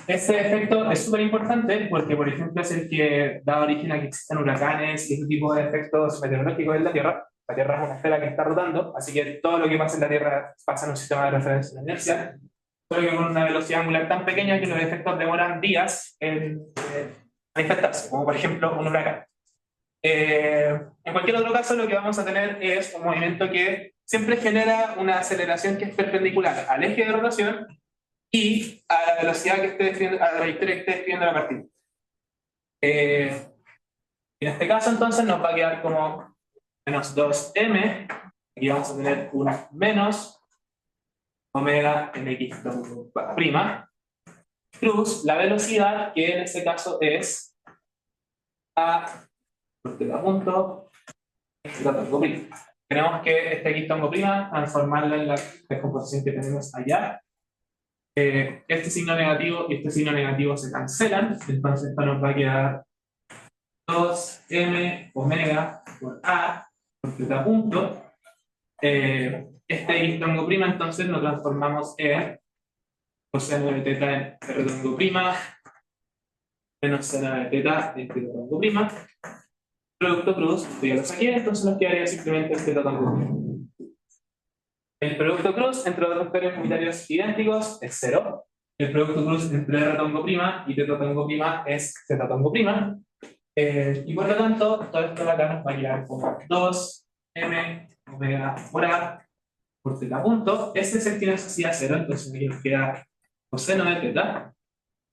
Este efecto es súper importante porque, por ejemplo, es el que da origen a que existan huracanes y este tipo de efectos meteorológicos en la Tierra. La Tierra es una esfera que está rotando, así que todo lo que pasa en la Tierra pasa en un sistema de referencia de inercia, solo que con una velocidad angular tan pequeña que los efectos demoran días en manifestarse, como por ejemplo un huracán. En cualquier otro caso, lo que vamos a tener es un movimiento que siempre genera una aceleración que es perpendicular al eje de rotación y a la velocidad que esté describiendo, a la trayectoria que esté describiendo la partícula. En este caso, entonces, nos va a quedar como menos 2m, y vamos a tener una menos omega mx prima, plus la velocidad, que en este caso es a por teta punto, teta tongo prima. Tenemos que este x tongo prima transformarlo en la descomposición que tenemos allá. Este signo negativo y este signo negativo se cancelan, entonces esto nos va a quedar 2m omega por a por teta punto. Este x tongo prima entonces lo transformamos en coseno de teta en r tongo prima menos seno de teta en teta tongo prima. Producto cruz, esto ya lo saqué, entonces nos quedaría simplemente el teta tongo prima. El producto cruz entre dos vectores unitarios idénticos es 0. El producto cruz entre r tongo prima y teta tongo prima es z tongo prima. Y por lo tanto, todo esto de acá nos va a quedar como 2m omega por a por teta punto. Este es el que nos hacía 0, entonces aquí nos queda coseno de teta.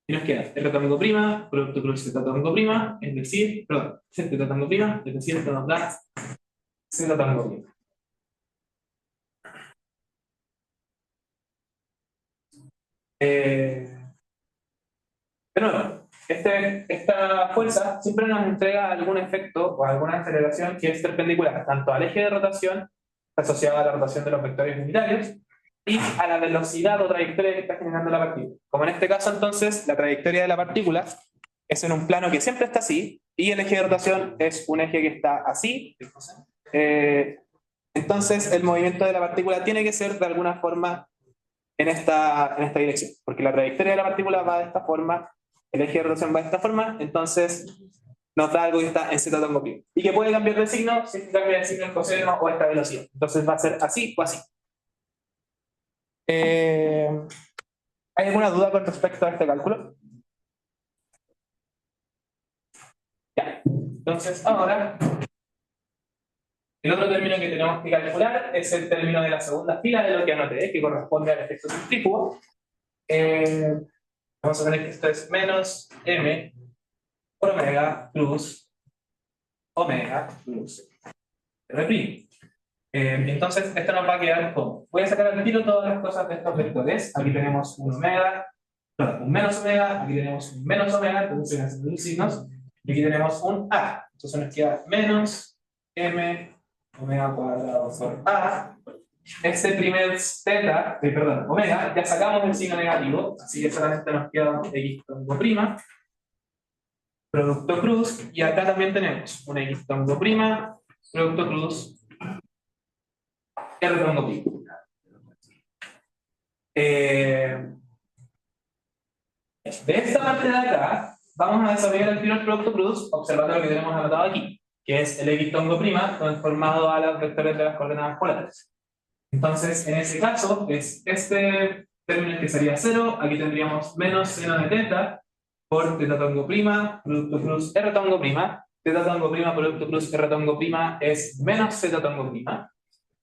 Y nos queda r tongo prima, producto cruz z tongo prima, es decir, perdón, z tongo prima, es decir, esto nos da z tongo prima. De nuevo, esta fuerza siempre nos entrega algún efecto o alguna aceleración que es perpendicular tanto al eje de rotación asociado a la rotación de los vectores unitarios y a la velocidad o trayectoria que está generando la partícula. Como en este caso, entonces, la trayectoria de la partícula es en un plano que siempre está así y el eje de rotación es un eje que está así. Entonces, el movimiento de la partícula tiene que ser de alguna forma en esta dirección, porque la trayectoria de la partícula va de esta forma el eje de rotación va de esta forma, entonces nos da algo que está en z tongo prima. Y que puede cambiar de signo si cambia de signo el coseno o esta velocidad. Entonces va a ser así o así. ¿Hay alguna duda con respecto a este cálculo? Ya. Entonces ahora, el otro término que tenemos que calcular es el término de la segunda fila de lo que anoté, que corresponde al efecto centrífugo. Vamos a ver que esto es menos m por omega plus r'. Entonces, esto nos va a quedar como. Voy a sacar al tiro todas las cosas de estos vectores. Aquí tenemos un omega, perdón, un menos omega, aquí tenemos un menos omega, entonces van a ser dos signos, y aquí tenemos un a. Entonces nos queda menos m omega cuadrado por a. Este primer teta, perdón, omega, ya sacamos el signo negativo, así que solamente nos queda x tongo prima, producto cruz, y acá también tenemos un x tongo prima, producto cruz, r tongo prima. De esta parte de acá, vamos a desarrollar el tiro del producto cruz observando lo que tenemos anotado aquí, que es el x tongo prima transformado a los vectores de las coordenadas polares. Entonces, en ese caso, es este término que sería 0, aquí tendríamos menos seno de teta por teta tongo prima, producto cruz r tongo prima, teta tongo prima, producto cruz r tongo prima es menos z tongo prima,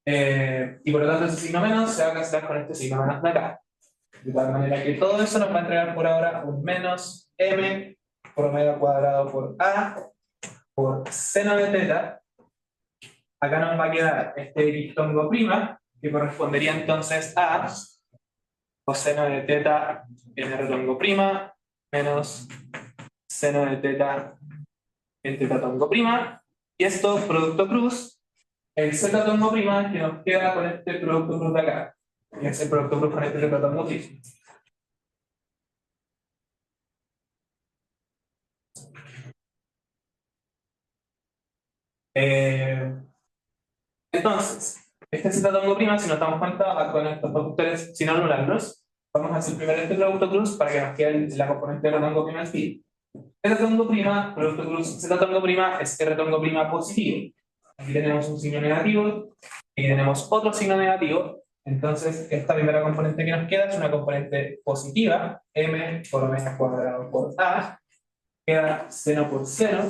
y por lo tanto ese signo menos se va a cancelar con este signo menos de acá. De tal manera que todo eso nos va a entregar por ahora un menos m por omega cuadrado por a por seno de teta. Acá nos va a quedar este x tongo prima, que correspondería entonces a coseno de teta en r tongo prima menos seno de teta en teta tongo prima. Y esto, producto cruz, el z tongo prima que nos queda con este producto cruz de acá. Y es el producto cruz con este z tongo prima. Entonces, este z tongo prima, si nos damos cuenta, con estos dos vectores sin anularlos, vamos a hacer primero este producto cruz para que nos quede la componente de r tongo prima al fin. R tongo prima, producto cruz z tongo prima es r tongo prima positivo. Aquí tenemos un signo negativo, y tenemos otro signo negativo. Entonces, esta primera componente que nos queda es una componente positiva, m por omega cuadrado por a, queda seno por seno,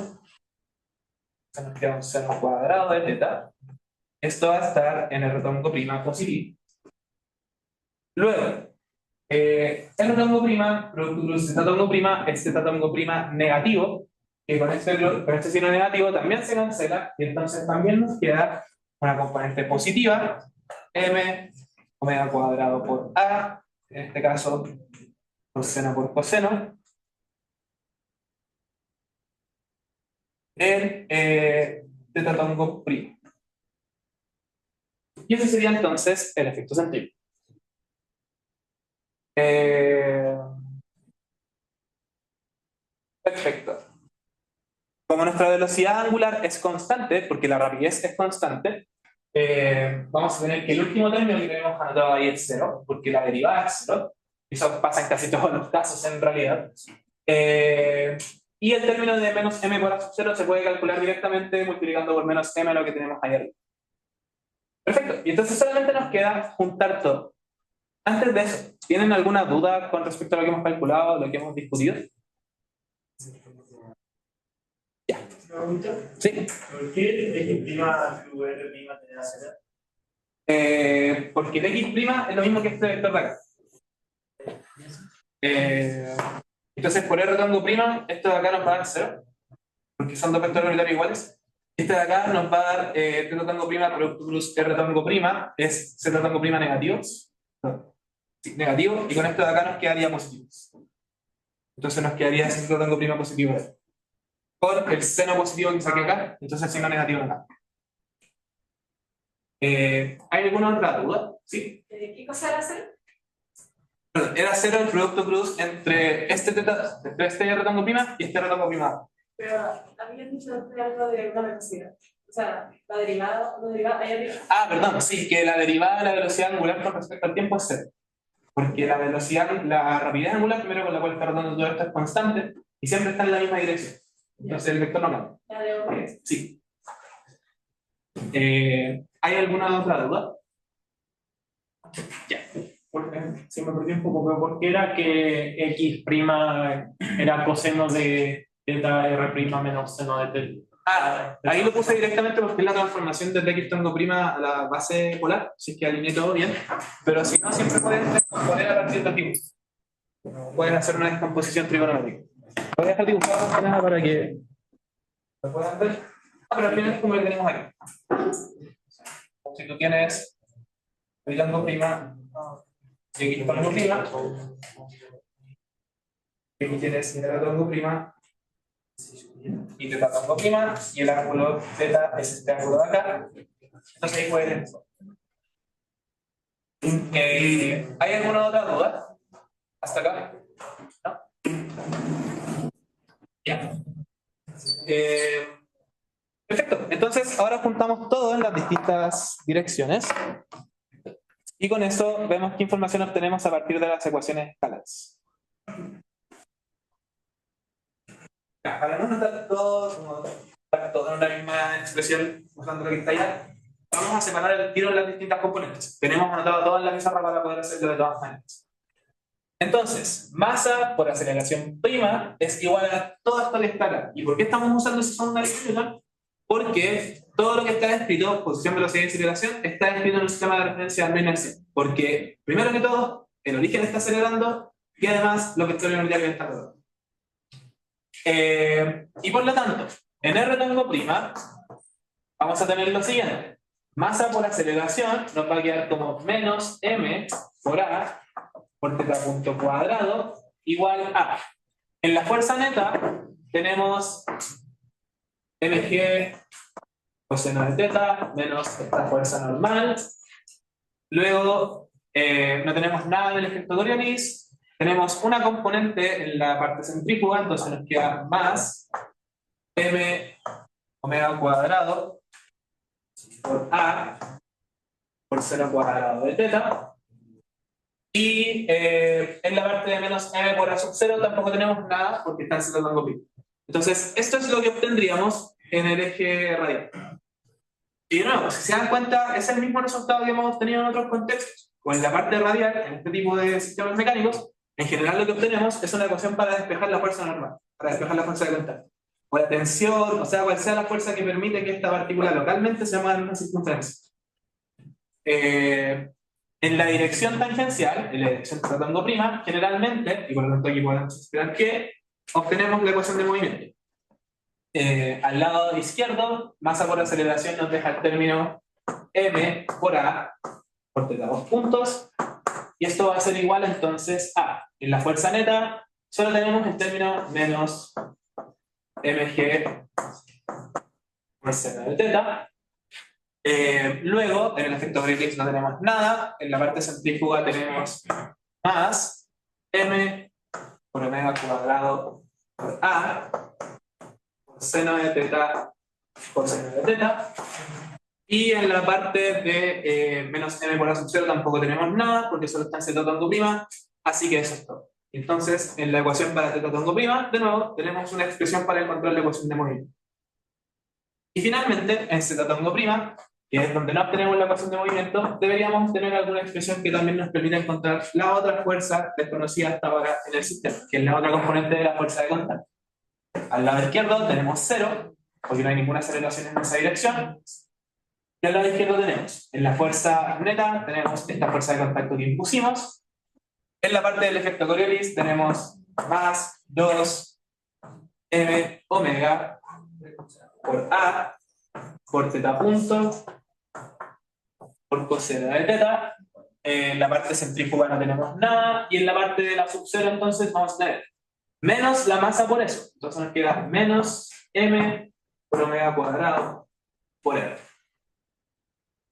se nos queda un seno cuadrado de teta. Esto va a estar en r tongo prima positivo. Luego, r tongo prima, producto cruz z tongo prima, es z tongo prima negativo, que con este signo negativo también se cancela, y entonces también nos queda una componente positiva, m omega cuadrado por a, en este caso coseno por coseno, en teta tongo prima. Y ese sería entonces el efecto centrífugo. Perfecto. Como nuestra velocidad angular es constante, porque la rapidez es constante, vamos a tener que el último término que tenemos anotado ahí es 0, porque la derivada es 0. Eso pasa en casi todos los casos en realidad. Y el término de menos m por a sub 0 se puede calcular directamente multiplicando por menos m lo que tenemos ahí arriba. Perfecto. Y entonces solamente nos queda juntar todo. Antes de eso, ¿tienen alguna duda con respecto a lo que hemos calculado, lo que hemos discutido? Ya. Sí. ¿Por qué X prima u R prima te da 0? Porque el x' es lo mismo que este vector de acá. Entonces, por r tongo prima, esto de acá nos va a dar 0, porque son dos vectores unitarios iguales. Este de acá nos va a dar teta tongo prima producto cruz r tongo prima, es z tongo prima negativo. Sí, negativo, y con esto de acá nos quedaría positivo. Entonces nos quedaría z tongo prima positivo por el seno positivo que saqué acá, entonces el signo negativo acá. ¿Hay alguna otra duda? ¿Sí? ¿Qué cosa era hacer? Perdón, era 0 el producto cruz entre este r tongo prima y este r tongo prima. Pero habías dicho antes algo de una velocidad. O sea, la derivada, ahí arriba. Ah, perdón, sí, que la derivada de la velocidad angular con respecto al tiempo es 0. Porque la velocidad, la rapidez angular, primero con la cual está rotando todo esto es constante y siempre está en la misma dirección. Entonces el vector no cambia. Ya veo. Sí. ¿Hay alguna otra duda? Ya. Se me perdió un poco, pero ¿por qué era que X' era coseno de teta R' menos seno de teta? Ahí lo puse directamente porque es la transformación del X tango prima a la base polar, si es que alineé todo bien. Pero si no, siempre puedes descomponer a partir del tipo. Puedes hacer una descomposición trigonométrica. Voy a dejar dibujado más que nada para que lo puedan ver. Pero al final es como lo que tenemos aquí. Si tú tienes el tango prima y X tango prima, y aquí tienes el tango prima y teta tango prima, y el ángulo teta es este ángulo de acá. Entonces ahí puedes ver. ¿Hay alguna otra duda? ¿Hasta acá? ¿No? Ya. Perfecto. Entonces ahora juntamos todo en las distintas direcciones. Y con eso vemos qué información obtenemos a partir de las ecuaciones escalares. Para no notar todo en una misma expresión usando lo que está allá, vamos a separar el tiro en las distintas componentes. Tenemos anotado todo en la pizarra para poder hacerlo de todas maneras. Entonces, masa por aceleración prima es igual a todo esto que está acá. ¿Y por qué estamos usando esa segunda definición? Porque todo lo que está descrito, posición, velocidad y aceleración, está descrito en un sistema de referencia no inercial. Porque, primero que todo, el origen está acelerando y además los vectores inerciales están rodando. Y por lo tanto, en R tango prima, vamos a tener lo siguiente. Masa por aceleración nos va a quedar como menos m por a por teta punto cuadrado igual a. En la fuerza neta tenemos mg coseno de teta menos esta fuerza normal. Luego no tenemos nada del efecto Coriolis. Tenemos una componente en la parte centrífuga, entonces nos queda más m omega cuadrado por a por seno cuadrado de teta. Y en la parte de menos m por a sub 0 tampoco tenemos nada porque está en z tango pi. Entonces, esto es lo que obtendríamos en el eje radial. Y de nuevo, si se dan cuenta, es el mismo resultado que hemos obtenido en otros contextos. O en la parte radial, en este tipo de sistemas mecánicos, en general lo que obtenemos es una ecuación para despejar la fuerza normal, para despejar la fuerza de contacto. O la tensión, o sea, cual sea la fuerza que permite que esta partícula localmente se mueva en una circunferencia. En la dirección tangencial, en la dirección tratando prima, generalmente, y por lo tanto aquí podemos esperar que, obtenemos la ecuación de movimiento. Al lado izquierdo, masa por aceleración nos deja el término m por a por teta 2 puntos, y esto va a ser igual entonces a, en la fuerza neta, solo tenemos el término menos mg por seno de teta. Luego, en el efecto Coriolis no tenemos nada, en la parte centrífuga tenemos más m por omega cuadrado por a por seno de teta por seno de teta. Y en la parte de menos m por a sub 0 tampoco tenemos nada, porque solo está en z tango prima, así que eso es todo. Entonces, en la ecuación para z tango prima, de nuevo, tenemos una expresión para encontrar la ecuación de movimiento. Y finalmente, en z tango prima, que es donde no obtenemos la ecuación de movimiento, deberíamos tener alguna expresión que también nos permita encontrar la otra fuerza desconocida hasta ahora en el sistema, que es la otra componente de la fuerza de contacto. Al lado izquierdo tenemos 0, porque no hay ninguna aceleración en esa dirección. Y al lado izquierdo tenemos, en la fuerza neta, tenemos esta fuerza de contacto que impusimos. En la parte del efecto Coriolis tenemos más 2 m omega por a por teta punto por coseno de teta. En la parte centrífuga no tenemos nada, y en la parte de la sub 0 entonces vamos a tener menos la masa por eso, entonces nos queda menos m por omega cuadrado por r.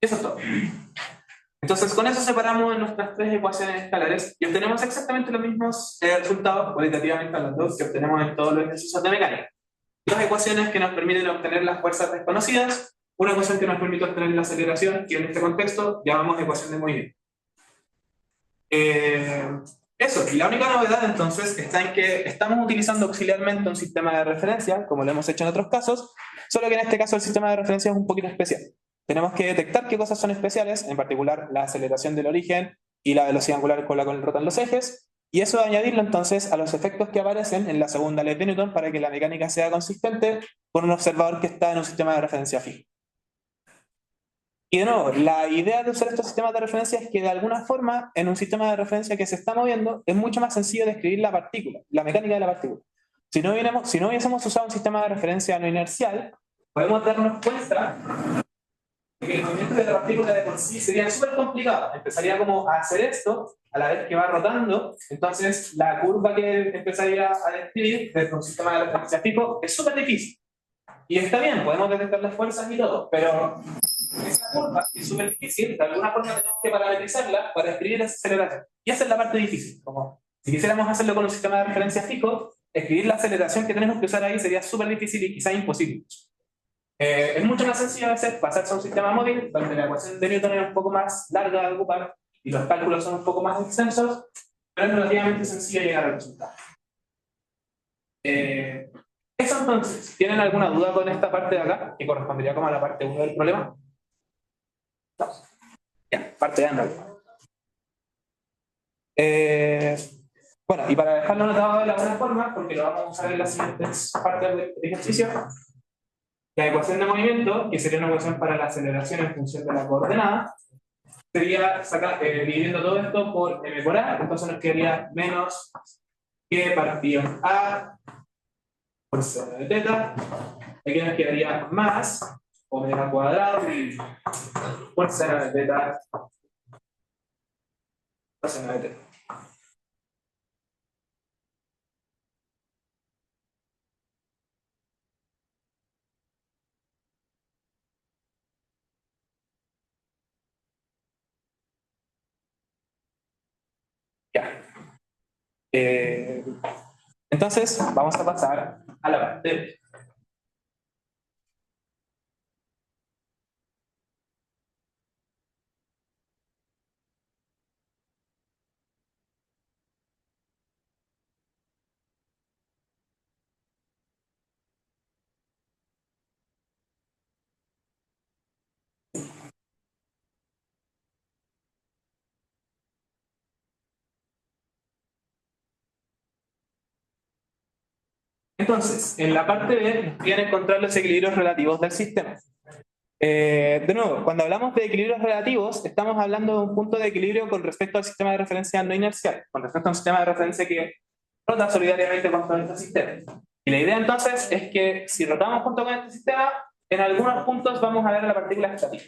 Eso es todo. Entonces con eso separamos nuestras tres ecuaciones escalares y obtenemos exactamente los mismos resultados cualitativamente hablando que obtenemos en todos los ejercicios de mecánica. Dos ecuaciones que nos permiten obtener las fuerzas desconocidas, una ecuación que nos permite obtener la aceleración, que en este contexto llamamos ecuación de movimiento. Eso, y la única novedad entonces está en que estamos utilizando auxiliarmente un sistema de referencia, como lo hemos hecho en otros casos, solo que en este caso el sistema de referencia es un poquito especial. Tenemos que detectar qué cosas son especiales, en particular la aceleración del origen y la velocidad angular con la cual rotan los ejes, y eso añadirlo entonces a los efectos que aparecen en la segunda ley de Newton para que la mecánica sea consistente con un observador que está en un sistema de referencia fijo. Y de nuevo, la idea de usar estos sistemas de referencia es que de alguna forma, en un sistema de referencia que se está moviendo, es mucho más sencillo describir la partícula, la mecánica de la partícula. Si no hubiésemos usado un sistema de referencia no inercial, podemos darnos cuenta de que el movimiento de la partícula de por sí sería súper complicado. Empezaría como a hacer esto a la vez que va rotando, entonces la curva que empezaría a describir desde un sistema de referencia fijo es súper difícil. Y está bien, podemos detectar las fuerzas y todo, pero esa curva es súper difícil, de alguna forma tenemos que parametrizarla para escribir esa aceleración. Y esa es la parte difícil. Como si quisiéramos hacerlo con un sistema de referencia fijo, escribir la aceleración que tenemos que usar ahí sería súper difícil y quizá imposible. Es mucho más sencillo a veces pasarse a un sistema móvil, donde la ecuación de Newton es un poco más larga de ocupar y los cálculos son un poco más extensos, pero es relativamente sencillo llegar al resultado. Eso entonces, ¿tienen alguna duda con esta parte de acá? Que correspondería como a la parte 1 del problema. No. Ya, parte de Android. Bueno, y para dejarlo anotado de la buena forma, porque lo vamos a usar en las siguientes partes del ejercicio, la ecuación de movimiento, que sería una ecuación para la aceleración en función de la coordenada, sería dividiendo todo esto por m por a, entonces nos quedaría menos que partido a por seno de teta, aquí nos quedaría más omega cuadrado por seno de teta por seno de teta. Ya. Entonces, vamos a pasar a la parte B. Entonces, en la parte B nos piden encontrar los equilibrios relativos del sistema. De nuevo, cuando hablamos de equilibrios relativos, estamos hablando de un punto de equilibrio con respecto al sistema de referencia no inercial, con respecto a un sistema de referencia que rota solidariamente con todo este sistema. Y la idea entonces es que si rotamos junto con este sistema, en algunos puntos vamos a ver la partícula estática.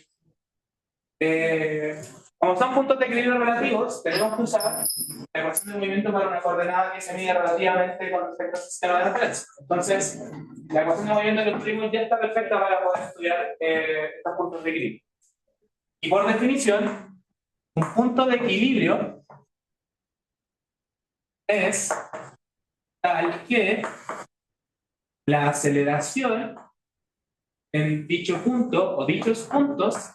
Como son puntos de equilibrio relativos, tenemos que usar la ecuación de movimiento para una coordenada que se mide relativamente con respecto al sistema de referencia. Entonces, la ecuación de movimiento que escribimos ya está perfecta para poder estudiar estos puntos de equilibrio. Y por definición, un punto de equilibrio es tal que la aceleración en dicho punto o dichos puntos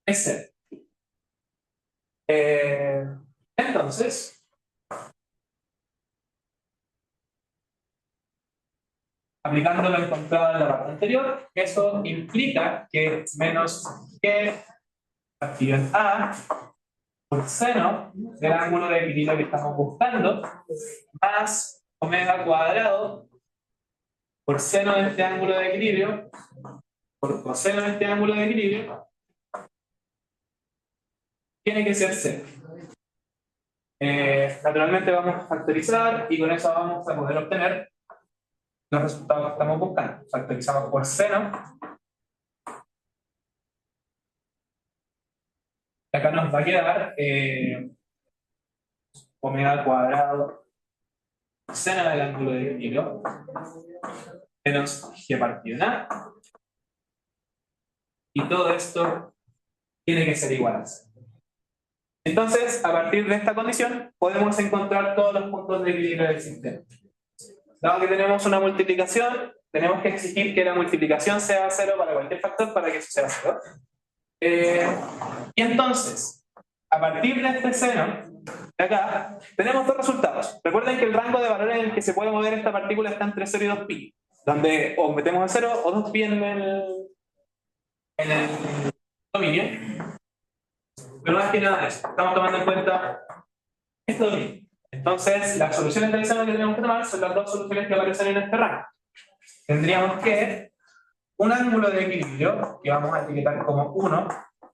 es cero. Entonces, aplicando lo encontrado en la parte anterior, eso implica que menos que partido en A por seno del ángulo de equilibrio que estamos buscando, más omega cuadrado por seno de este ángulo de equilibrio, por coseno de este ángulo de equilibrio, tiene que ser cero. Naturalmente vamos a factorizar y con eso vamos a poder obtener los resultados que estamos buscando. Factorizamos por seno. Acá nos va a quedar omega cuadrado seno del ángulo de equilibrio menos g partido en A. Y todo esto tiene que ser igual a cero. Entonces, a partir de esta condición, podemos encontrar todos los puntos de equilibrio del sistema. Dado que tenemos una multiplicación, tenemos que exigir que la multiplicación sea cero para cualquier factor para que eso sea cero. Y entonces, a partir de este seno, de acá, tenemos dos resultados. Recuerden que el rango de valores en el que se puede mover esta partícula está entre 0 y 2pi, donde o metemos el 0 o 2pi en el dominio. Pero más que nada eso, estamos tomando en cuenta esto dominio. Entonces, las soluciones del seno que tenemos que tomar son las dos soluciones que aparecen en este rango. Tendríamos que un ángulo de equilibrio, que vamos a etiquetar como 1,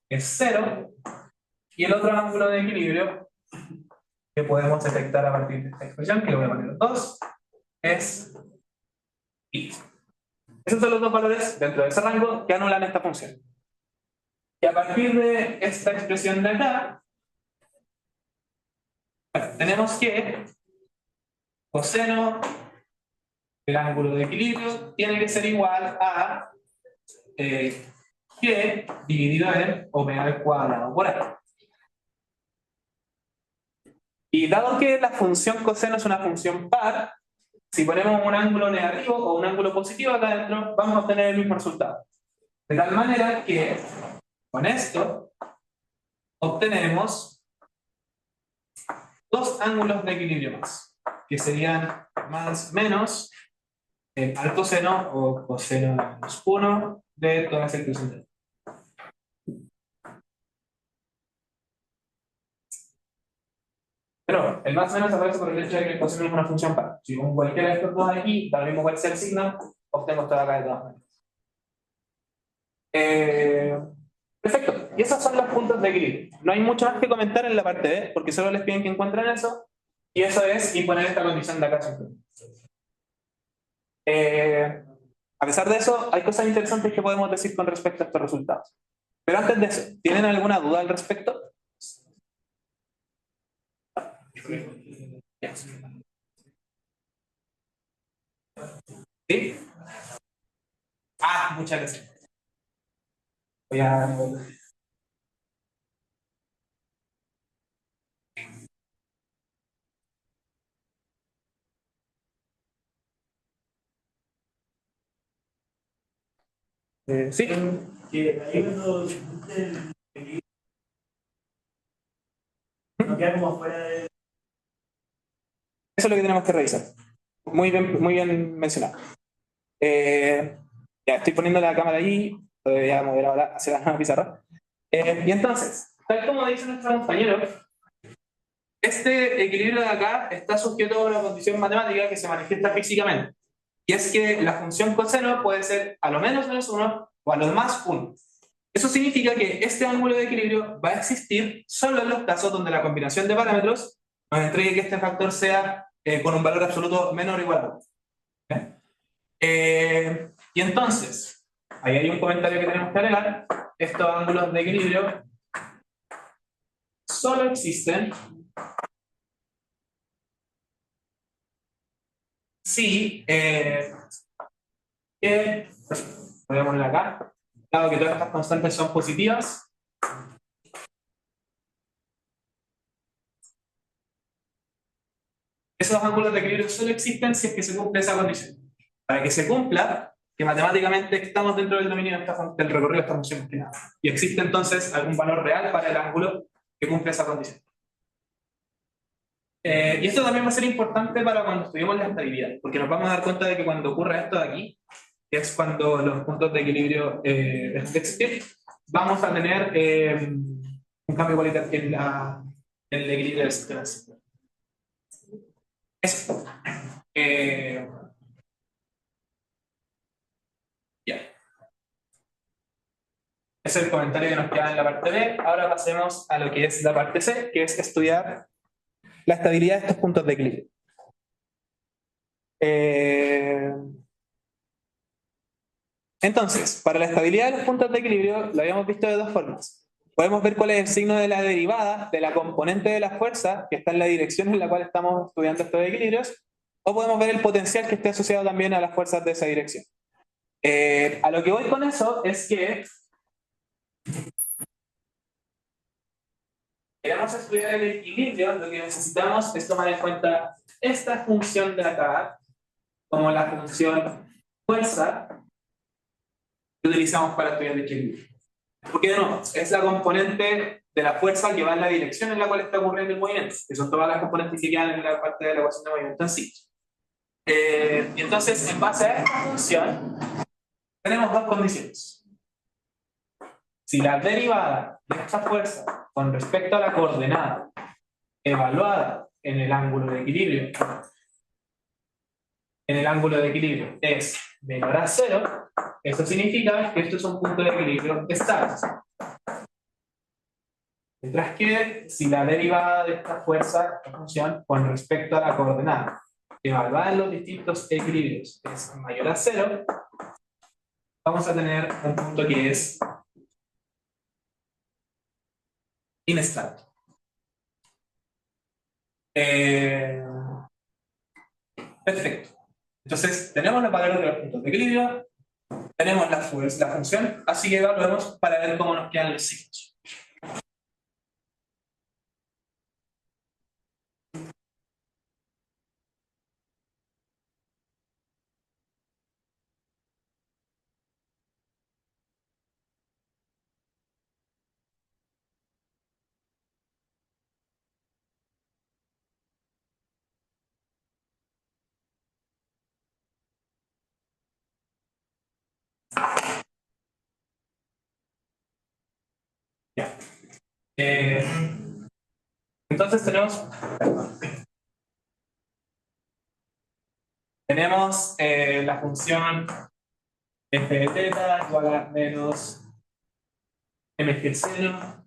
es 0, y el otro ángulo de equilibrio que podemos detectar a partir de esta expresión, que lo voy a poner 2, es pi. Esos son los dos valores dentro de ese rango que anulan esta función. Y a partir de esta expresión de acá, tenemos que coseno del ángulo de equilibrio tiene que ser igual a g dividido en omega al cuadrado por a. Y dado que la función coseno es una función par, si ponemos un ángulo negativo o un ángulo positivo acá adentro, vamos a obtener el mismo resultado. De tal manera que con esto obtenemos dos ángulos de equilibrio más, que serían más menos al coseno o coseno de menos 1 de toda esa expresión. Pero el más menos aparece por el hecho de que el coseno es una función par. Si con cualquiera de estos dos de aquí, da lo mismo cuál sea el signo, obtengo todo acá de todas maneras. Perfecto. Y esos son los puntos de equilibrio. No hay mucho más que comentar en la parte B, porque solo les piden que encuentren eso. Y eso es imponer esta condición de acá simplemente. A pesar de eso, hay cosas interesantes que podemos decir con respecto a estos resultados. Pero antes de eso, ¿tienen alguna duda al respecto? ¿Sí? Ah, muchas gracias. Voy a... sí. Que ahí cuando discute el equilibrio, no queda como afuera de. Eso es lo que tenemos que revisar. Muy bien mencionado. Ya estoy poniendo la cámara ahí, voy a mover ahora hacia la pizarra. Y entonces, tal como dice nuestro compañero, este equilibrio de acá está sujeto a una condición matemática que se manifiesta físicamente. Y es que la función coseno puede ser a lo menos menos 1 o a lo más 1. Eso significa que este ángulo de equilibrio va a existir solo en los casos donde la combinación de parámetros nos entregue que este factor sea con un valor absoluto menor o igual a 1. Y entonces, ahí hay un comentario que tenemos que agregar. Estos ángulos de equilibrio solo existen si voy a poner acá, dado que todas estas constantes son positivas, esos ángulos de equilibrio solo existen si es que se cumple esa condición. Para que se cumpla, que matemáticamente estamos dentro del dominio del recorrido de esta función que nada. Y existe entonces algún valor real para el ángulo que cumple esa condición. Y esto también va a ser importante para cuando estudiemos la estabilidad, porque nos vamos a dar cuenta de que cuando ocurra esto de aquí, que es cuando los puntos de equilibrio dejan de existir, vamos a tener un cambio cualitativo en el equilibrio del sistema. Eso. Ya. Ese es el comentario que nos queda en la parte B. Ahora pasemos a lo que es la parte C, que es estudiar la estabilidad de estos puntos de equilibrio. Entonces, para la estabilidad de los puntos de equilibrio, lo habíamos visto de dos formas. Podemos ver cuál es el signo de la derivada de la componente de la fuerza que está en la dirección en la cual estamos estudiando estos equilibrios, o podemos ver el potencial que esté asociado también a las fuerzas de esa dirección. A lo que voy con eso es que queremos estudiar el equilibrio, lo que necesitamos es tomar en cuenta esta función de acá como la función fuerza que utilizamos para estudiar el equilibrio. Porque de nuevo, es la componente de la fuerza que va en la dirección en la cual está ocurriendo el movimiento, que son todas las componentes que quedan en la parte de la ecuación de movimiento en sí. Y entonces, en base a esta función, tenemos dos condiciones. Si la derivada de esta fuerza con respecto a la coordenada evaluada en el ángulo de equilibrio, es menor a 0, eso significa que esto es un punto de equilibrio estable. Mientras que si la derivada de esta fuerza, esta función, con respecto a la coordenada evaluada en los distintos equilibrios es mayor a 0, vamos a tener un punto que es inestable. Perfecto. Entonces, tenemos los valores de los puntos de equilibrio, tenemos la función, así que evaluemos para ver cómo nos quedan los signos. Ya. Entonces tenemos la función f de teta igual a menos mg seno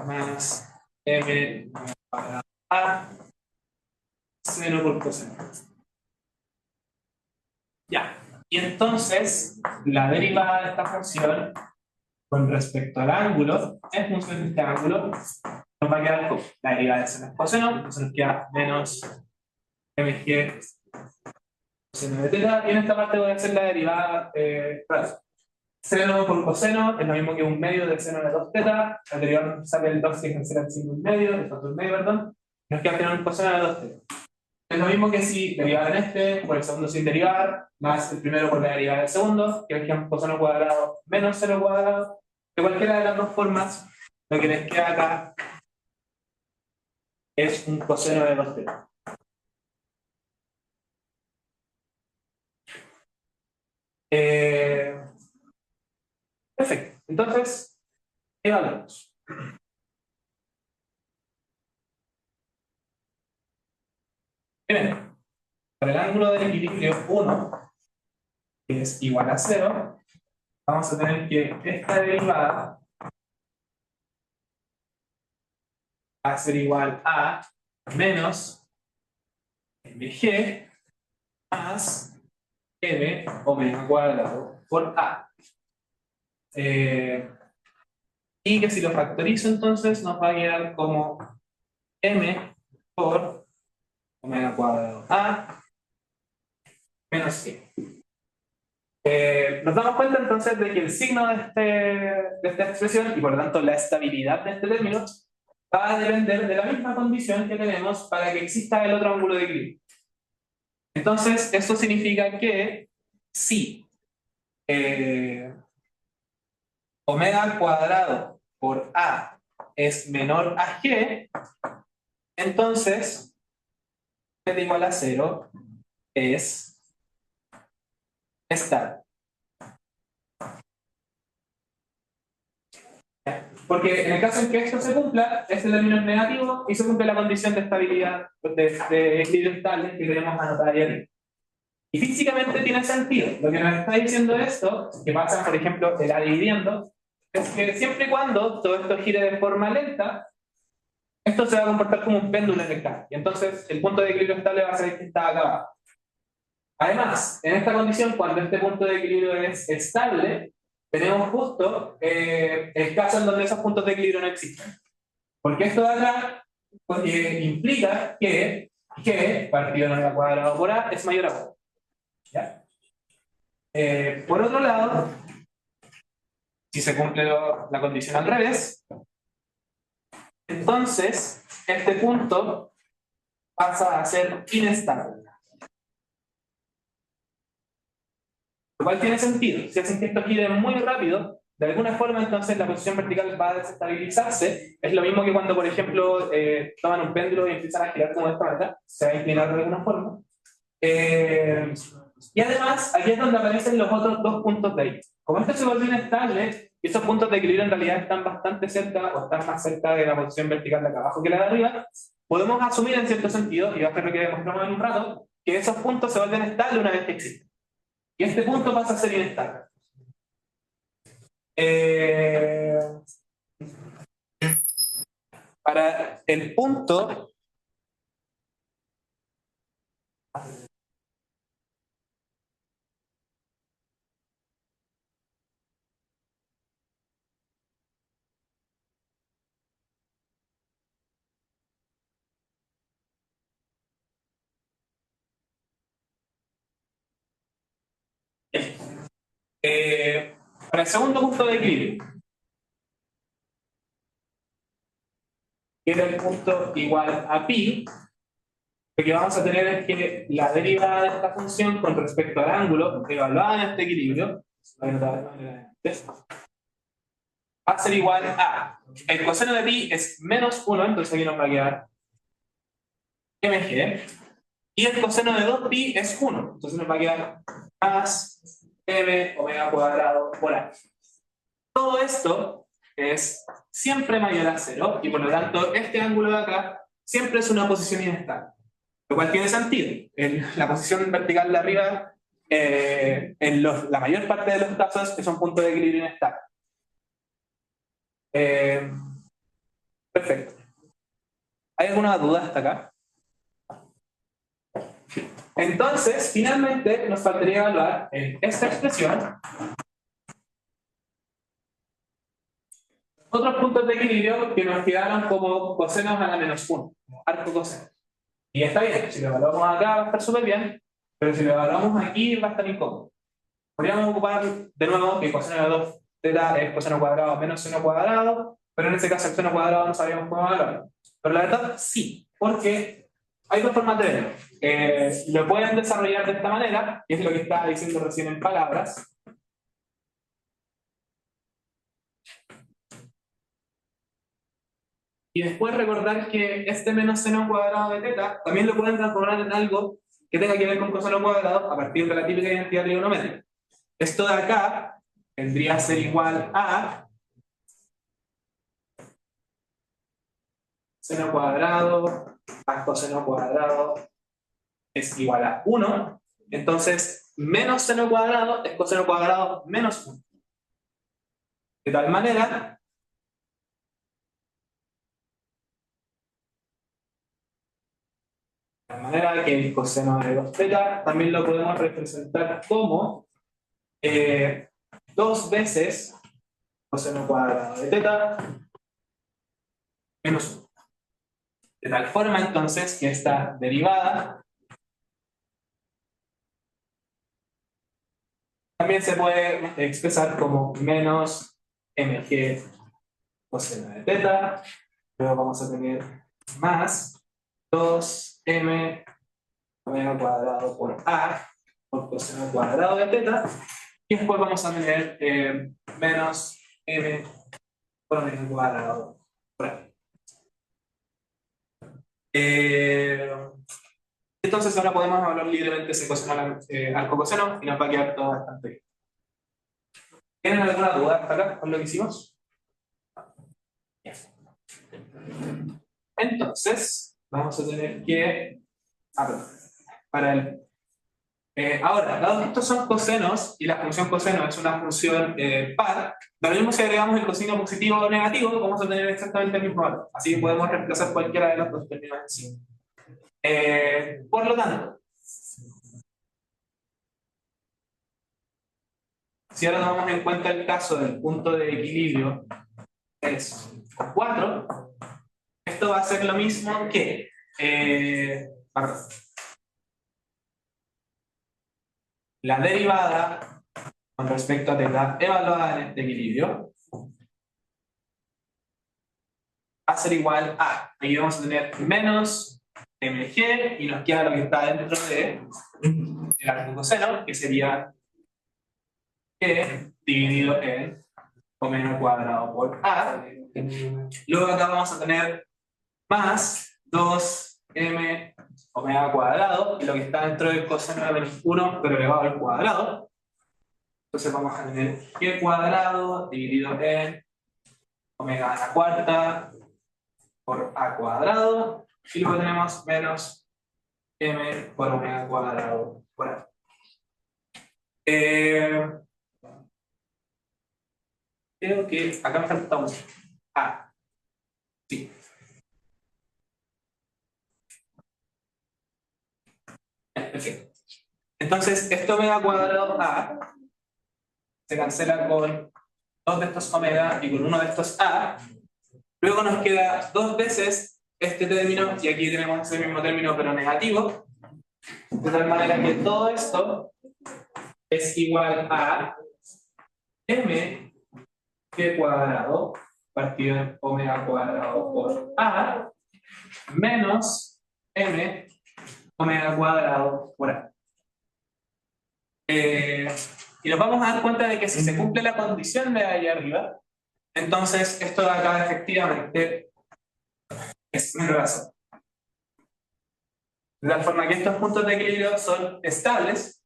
más m para a seno por coseno. Ya. Y entonces la derivada de esta función con respecto al ángulo, en función de este ángulo, nos va a quedar con la derivada de seno coseno, entonces nos queda menos mg seno de teta, y en esta parte voy a hacer la derivada seno por coseno es lo mismo que un medio del seno de 2 teta, anterior sale el 2 que cancela el signo medio, el factor medio, perdón, nos queda tener un coseno de 2 teta. Es lo mismo que si derivar en este por el segundo sin derivar, más el primero por la derivada del segundo, que es un coseno cuadrado menos seno cuadrado. De cualquiera de las dos formas, lo que les queda acá es un coseno de 2 teta. Perfecto. Entonces, evaluamos. Primero, para el ángulo de equilibrio 1, que es igual a 0, vamos a tener que esta derivada va a ser igual a menos mg más m omega cuadrado por a. Y que si lo factorizo entonces nos va a quedar como m por omega cuadrado a menos g. Nos damos cuenta entonces de que el signo de esta expresión y por lo tanto la estabilidad de este término va a depender de la misma condición que tenemos para que exista el otro ángulo de equilibrio. Entonces, esto significa que si omega cuadrado por a es menor a g, entonces z igual a 0 es estable. Porque en el caso en que esto se cumpla, este término es negativo y se cumple la condición de estabilidad de equilibrio estable que queremos anotar ahí arriba. Y físicamente tiene sentido. Lo que nos está diciendo esto, que pasa, por ejemplo, el A dividiendo, es que siempre y cuando todo esto gire de forma lenta, esto se va a comportar como un péndulo en el cambio. Y entonces el punto de equilibrio estable va a ser el que está acá abajo. Además, en esta condición, cuando este punto de equilibrio es estable, tenemos justo el caso en donde esos puntos de equilibrio no existen. Porque esto de acá implica que G partido en el cuadrado por A es mayor a 4. ¿Ya? Por otro lado, si se cumple la condición al revés, entonces este punto pasa a ser inestable. Lo cual tiene sentido. Si hacen que esto gire muy rápido, de alguna forma entonces la posición vertical va a desestabilizarse. Es lo mismo que cuando, por ejemplo, toman un péndulo y empiezan a girar como de esta manera, se va a inclinar de alguna forma. Y además, aquí es donde aparecen los otros dos puntos de ahí. Como esto se volvió inestable, y esos puntos de equilibrio en realidad están bastante cerca, o están más cerca de la posición vertical de acá abajo que la de arriba, podemos asumir en cierto sentido, y va a ser lo que demostramos en un rato, que esos puntos se vuelven estables una vez que existen. Y este punto pasa a ser inestable. Para el punto para el segundo punto de equilibrio, que era el punto igual a pi, lo que vamos a tener es que la derivada de esta función con respecto al ángulo evaluada en este equilibrio va a ser igual a el coseno de pi es menos 1, entonces aquí nos va a quedar mg, y el coseno de 2pi es 1, entonces nos va a quedar más m omega cuadrado por a. Todo esto es siempre mayor a 0, y por lo tanto este ángulo de acá siempre es una posición inestable. Lo cual tiene sentido. La posición vertical de arriba, la mayor parte de los casos, es un punto de equilibrio inestable. Perfecto. ¿Hay alguna duda hasta acá? Entonces, finalmente, nos faltaría evaluar esta expresión otros puntos de equilibrio que nos quedaron como cosenos a la menos 1, arco coseno. Y está bien, si lo evaluamos acá va a estar súper bien, pero si lo evaluamos aquí va a estar incómodo. Podríamos ocupar de nuevo que coseno de 2 teta es coseno cuadrado menos seno cuadrado, pero en este caso el seno cuadrado no sabíamos cómo evaluarlo. Pero la verdad sí, porque hay dos formas de verlo. Lo pueden desarrollar de esta manera, y es lo que estaba diciendo recién en palabras. Y después recordar que este menos seno cuadrado de teta también lo pueden transformar en algo que tenga que ver con coseno cuadrado a partir de la típica identidad trigonométrica. Esto de acá vendría a ser igual a seno cuadrado más coseno cuadrado es igual a 1. Entonces, menos seno cuadrado es coseno cuadrado menos 1. De tal manera que el coseno de 2 teta también lo podemos representar como 2 veces coseno cuadrado de teta menos 1. De tal forma entonces que esta derivada también se puede expresar como menos mg coseno de teta, luego vamos a tener más 2m omega cuadrado por a por coseno cuadrado de teta, y después vamos a tener menos m por omega cuadrado por a. Entonces ahora podemos evaluar libremente ese coseno al cocoseno y nos va a quedar todo bastante bien. ¿Tienen alguna duda hasta acá con lo que hicimos? Entonces, vamos a tener que... para el... ahora, dado que estos son cosenos y la función coseno es una función par, da lo mismo si agregamos el coseno positivo o negativo, vamos a tener exactamente el mismo valor. Así que podemos reemplazar cualquiera de los dos términos en sí. Por lo tanto, si ahora tomamos en cuenta el caso del punto de equilibrio es 4, esto va a ser lo mismo que la derivada con respecto a teta evaluada en este equilibrio va a ser igual a, aquí vamos a tener menos mg y nos queda lo que está dentro de el arco coseno, que sería e dividido en omega cuadrado por A. Luego acá vamos a tener más 2m omega cuadrado, y lo que está dentro del coseno de menos 1, pero elevado al cuadrado. Entonces vamos a tener y cuadrado dividido en omega a la cuarta por a cuadrado, y luego tenemos menos m por omega cuadrado por a. Creo que acá me falta un a. Sí. Perfecto. Entonces, este omega cuadrado a se cancela con dos de estos omega y con uno de estos a. Luego nos queda dos veces este término, y aquí tenemos ese mismo término pero negativo, de tal manera que todo esto es igual a m de cuadrado partido en omega cuadrado por a menos m omega cuadrado por a. Y nos vamos a dar cuenta de que si se cumple la condición de ahí arriba, entonces esto de acá efectivamente es un razón. De tal forma que estos puntos de equilibrio son estables,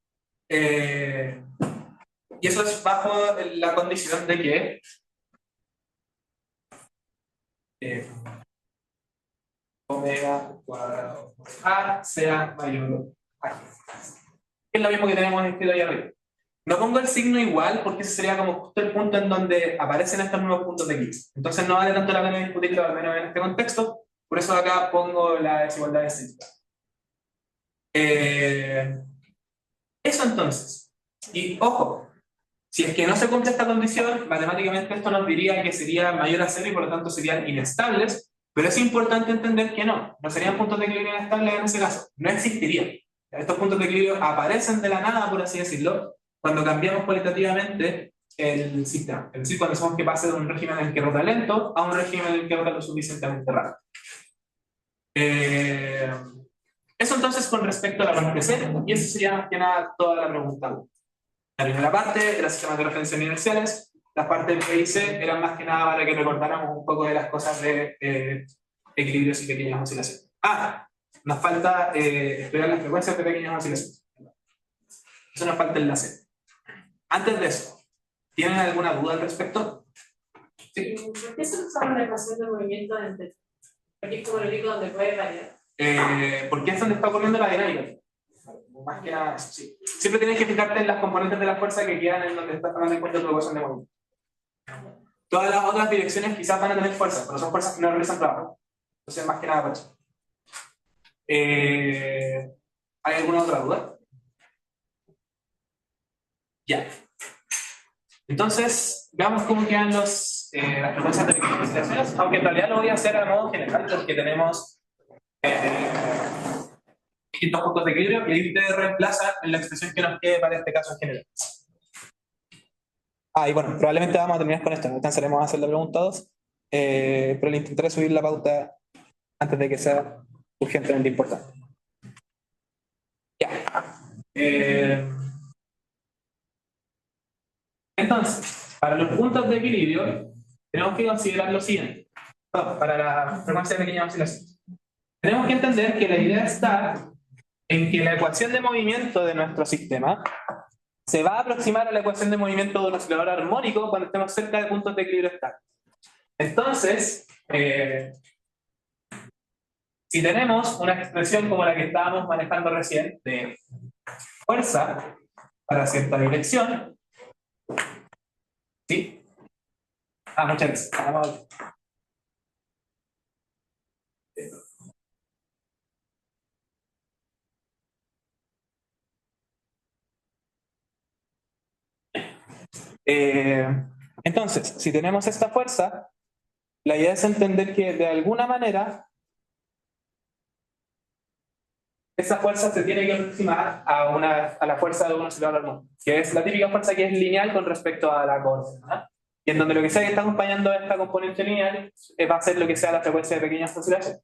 y eso es bajo la condición de que omega cuadrado por a sea mayor a. Es lo mismo que tenemos escrito ahí arriba. No pongo el signo igual porque ese sería como justo el punto en donde aparecen estos nuevos puntos de equilibrio. Entonces no vale tanto la pena discutirlo, al menos en este contexto. Por eso acá pongo la desigualdad estética. Eso entonces. Y ojo, si es que no se cumple esta condición, matemáticamente esto nos diría que sería mayor a cero y por lo tanto serían inestables, pero es importante entender que no serían puntos de equilibrio inestables en ese caso, no existirían. Estos puntos de equilibrio aparecen de la nada, por así decirlo, cuando cambiamos cualitativamente el sistema. Es decir, cuando hacemos que pase de un régimen en el que rota lento a un régimen en el que rota lo suficientemente rápido. Eso entonces con respecto a la parte C, y eso sería más que nada toda la pregunta. La primera parte era sistemas de referencia universales, las partes B y C eran más que nada para que recordáramos un poco de las cosas de equilibrios y pequeñas oscilaciones. Nos falta estudiar las frecuencias de pequeñas oscilaciones. Eso nos falta en la C. Antes de eso, ¿tienen alguna duda al respecto? ¿Sí? ¿Por qué se usa la ecuación de movimiento entre aquí como lo único donde puede variar? Porque es donde está ocurriendo la dinámica. Más que nada, sí. Siempre tienes que fijarte en las componentes de la fuerza que quedan en donde estás tomando en cuenta tu ecuación de movimiento. Todas las otras direcciones quizás van a tener fuerza, pero son fuerzas que no realizan trabajo. Entonces, más que nada por eso. ¿Hay alguna otra duda? Ya. Entonces, veamos cómo quedan las frecuencias de pequeñas oscilaciones, aunque en realidad lo voy a hacer a modo general porque tenemos distintos puntos de equilibrio y ahí ustedes reemplazan en la expresión que nos quede para este caso en general. Y bueno, probablemente vamos a terminar con esto, no alcanzaremos a hacer la pregunta 2, pero le intentaré subir la pauta antes de que sea urgentemente importante. Ya. Entonces, para los puntos de equilibrio, tenemos que considerar lo siguiente. Para la frecuencia de pequeñas oscilaciones. Tenemos que entender que la idea está en que la ecuación de movimiento de nuestro sistema se va a aproximar a la ecuación de movimiento de un oscilador armónico cuando estemos cerca de puntos de equilibrio estable. Entonces, si tenemos una expresión como la que estábamos manejando recién, de fuerza para cierta dirección, ¿sí? Muchas gracias. Entonces, si tenemos esta fuerza, la idea es entender que de alguna manera esa fuerza se tiene que aproximar a la fuerza de un oscilador armónico, que es la típica fuerza que es lineal con respecto a la coordenada, y en donde lo que sea que está acompañando a esta componente lineal va a ser lo que sea la frecuencia de pequeñas oscilaciones.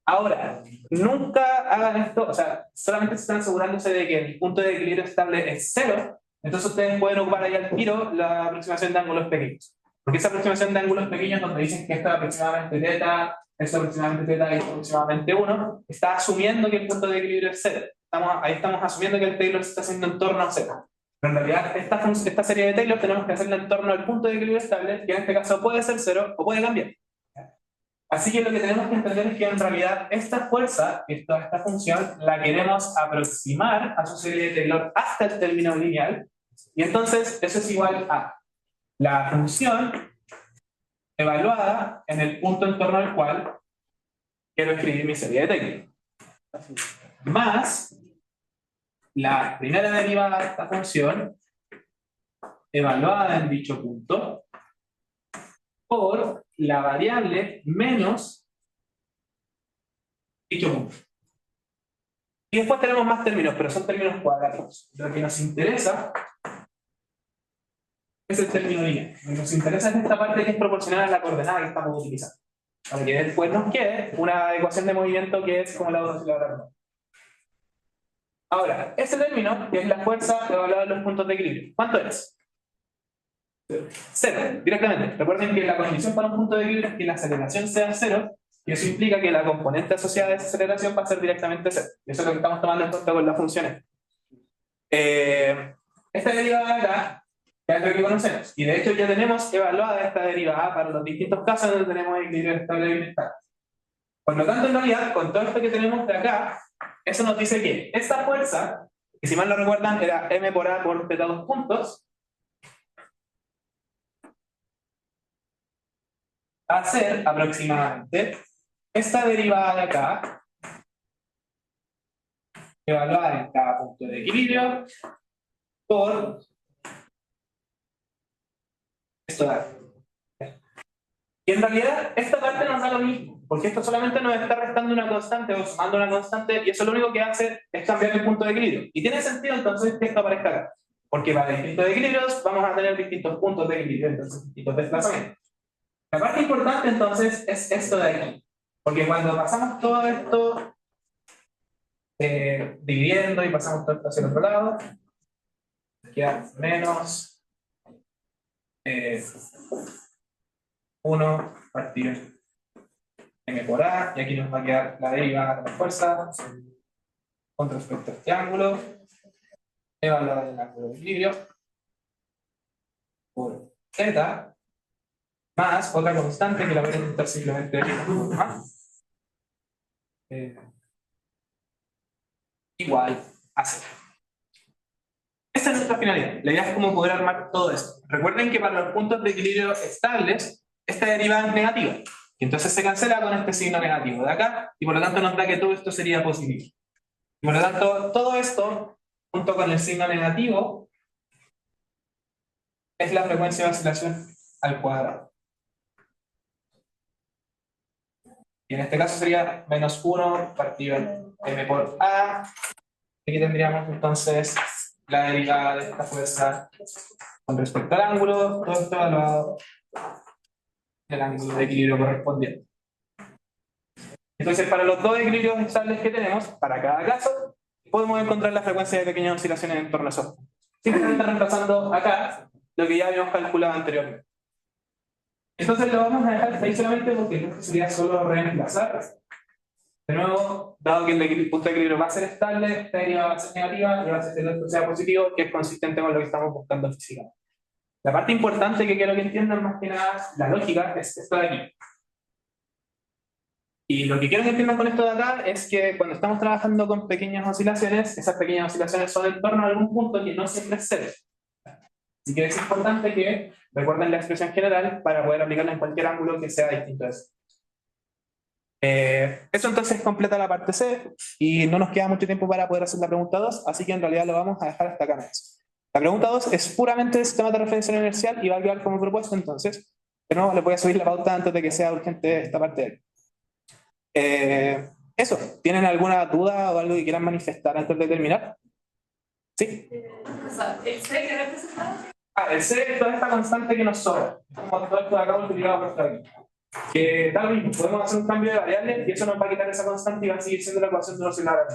Ahora, nunca hagan esto, o sea, solamente están asegurándose de que el punto de equilibrio estable es 0, Entonces ustedes pueden ocupar ahí al tiro la aproximación de ángulos pequeños. Porque esa aproximación de ángulos pequeños, donde dicen que esto es aproximadamente θ, esto es aproximadamente θ y esto es aproximadamente 1, está asumiendo que el punto de equilibrio es 0. Ahí estamos asumiendo que el Taylor se está haciendo en torno a 0. Pero en realidad esta serie de Taylor tenemos que hacerla en torno al punto de equilibrio estable, que en este caso puede ser 0 o puede cambiar. Así que lo que tenemos que entender es que en realidad esta fuerza, esta función, la queremos aproximar a su serie de Taylor hasta el término lineal, y entonces eso es igual a la función evaluada en el punto en torno al cual quiero escribir mi serie de Taylor, más la primera derivada de esta función evaluada en dicho punto por la variable menos dicho punto. Y después tenemos más términos, pero son términos cuadrados. Lo que nos interesa es el término lineal. Lo que nos interesa es esta parte que es proporcional a la coordenada que estamos utilizando. Para que después nos quede una ecuación de movimiento que es como la osciladora. Ahora, este término, que es la fuerza evaluada en los puntos de equilibrio, ¿cuánto es? 0, directamente. Recuerden que la condición para un punto de equilibrio es que la aceleración sea 0, y eso implica que la componente asociada a esa aceleración va a ser directamente 0. Y eso es lo que estamos tomando en cuenta con las funciones. Esta derivada de acá ya es lo que conocemos. Y de hecho ya tenemos evaluada esta derivada para los distintos casos donde tenemos equilibrio estable y inestable. Por lo tanto, en realidad, con todo esto que tenemos de acá, eso nos dice que esta fuerza, que si mal no recuerdan era m por a por θ 2 puntos, va a ser aproximadamente esta derivada de acá, evaluada en cada punto de equilibrio, por esto de acá. Y en realidad, esta parte nos da lo mismo, porque esto solamente nos está restando una constante o sumando una constante, y eso lo único que hace es cambiar el punto de equilibrio. Y tiene sentido entonces que esto aparezca acá, porque para distintos equilibrios vamos a tener distintos puntos de equilibrio, entonces distintos desplazamientos. La parte importante entonces es esto de aquí, porque cuando pasamos todo esto dividiendo y pasamos todo esto hacia el otro lado, queda menos 1 partido m por a, y aquí nos va a quedar la derivada de la fuerza con respecto a este ángulo, evaluada en el ángulo de equilibrio, por θ, más otra constante que la voy a intentar simplemente igual a 0. Esta es nuestra finalidad. La idea es cómo poder armar todo esto. Recuerden que para los puntos de equilibrio estables, esta derivada es negativa. Y entonces se cancela con este signo negativo de acá, y por lo tanto nos da que todo esto sería positivo. Y por lo tanto, todo esto, junto con el signo negativo, es la frecuencia de oscilación al cuadrado. Y en este caso sería menos 1 partido m por a. Aquí tendríamos entonces la derivada de esta fuerza con respecto al ángulo, todo esto evaluado del ángulo de equilibrio correspondiente. Entonces, para los dos equilibrios estables que tenemos, para cada caso, podemos encontrar la frecuencia de pequeñas oscilaciones en torno a esos. Simplemente reemplazando acá lo que ya habíamos calculado anteriormente. Entonces lo vamos a dejar ahí solamente porque esto sería solo reemplazar. De nuevo, dado que el punto de equilibrio va a ser estable, esta derivada va a ser negativa y va a ser que esto sea positivo, que es consistente con lo que estamos buscando físicamente. La parte importante que quiero que entiendan más que nada, la lógica, es esto de aquí. Y lo que quiero que entiendan con esto de acá es que cuando estamos trabajando con pequeñas oscilaciones, esas pequeñas oscilaciones son en torno a algún punto que no siempre es 0. Así que es importante que recuerden la expresión general para poder aplicarla en cualquier ángulo que sea distinto a eso. Eso entonces completa la parte C y no nos queda mucho tiempo para poder hacer la pregunta 2, así que en realidad lo vamos a dejar hasta acá. La pregunta 2 es puramente de sistemas de referencia inercial y va a quedar como propuesto, entonces de nuevo le voy a subir la pauta antes de que sea urgente esta parte de él. Eso, ¿tienen alguna duda o algo que quieran manifestar antes de terminar? ¿Sí? O sea, ¿el C que representa? El C es toda esta constante que nos sobra. Como todo esto de acá multiplicado por esto de aquí. Que tal vez podemos hacer un cambio de variable y eso nos va a quitar esa constante y va a seguir siendo la ecuación de los osciladores.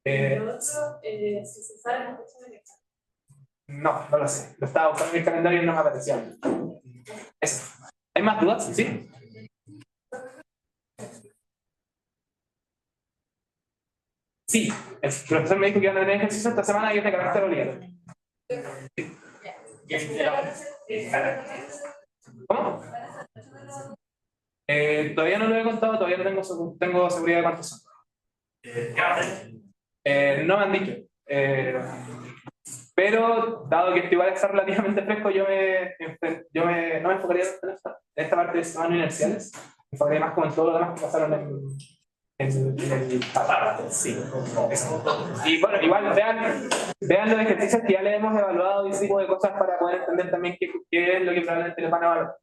Lo otro, si se sabe la función de No, no lo sé. Lo estaba buscando en el calendario y no me aparecía. Eso. ¿Hay más dudas? ¿Sí? Sí, el profesor me dijo que iban a tener ejercicio esta semana y es de carácter obligatorio. ¿Cómo? Todavía no lo he contado, todavía no tengo seguridad de cuántos son. No me han dicho. Pero, dado que esto igual está relativamente fresco, no me enfocaría en esta parte de semanas inerciales. Me enfocaría más como en todo lo demás que pasaron en el pasado. Sí. Y bueno, igual vean los ejercicios que ya les hemos evaluado y ese tipo de cosas para poder entender también qué es lo que probablemente les van a evaluar.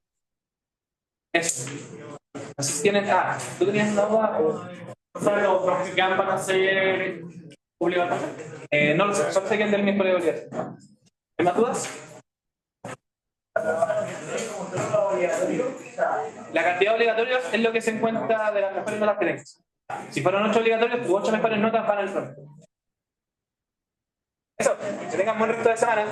Eso. Así que tienen. ¿Tú tenías una duda? O sea, los que quedan van a ser obligatorios. No lo sé, solo sé que el del miércoles obligatorio. ¿Hay más dudas? La cantidad de obligatorios es lo que se encuentra de las mejores notas que tengas. Si fueron 8 obligatorios, tus 8 mejores notas van al frente. Eso, que tengan buen resto de semana.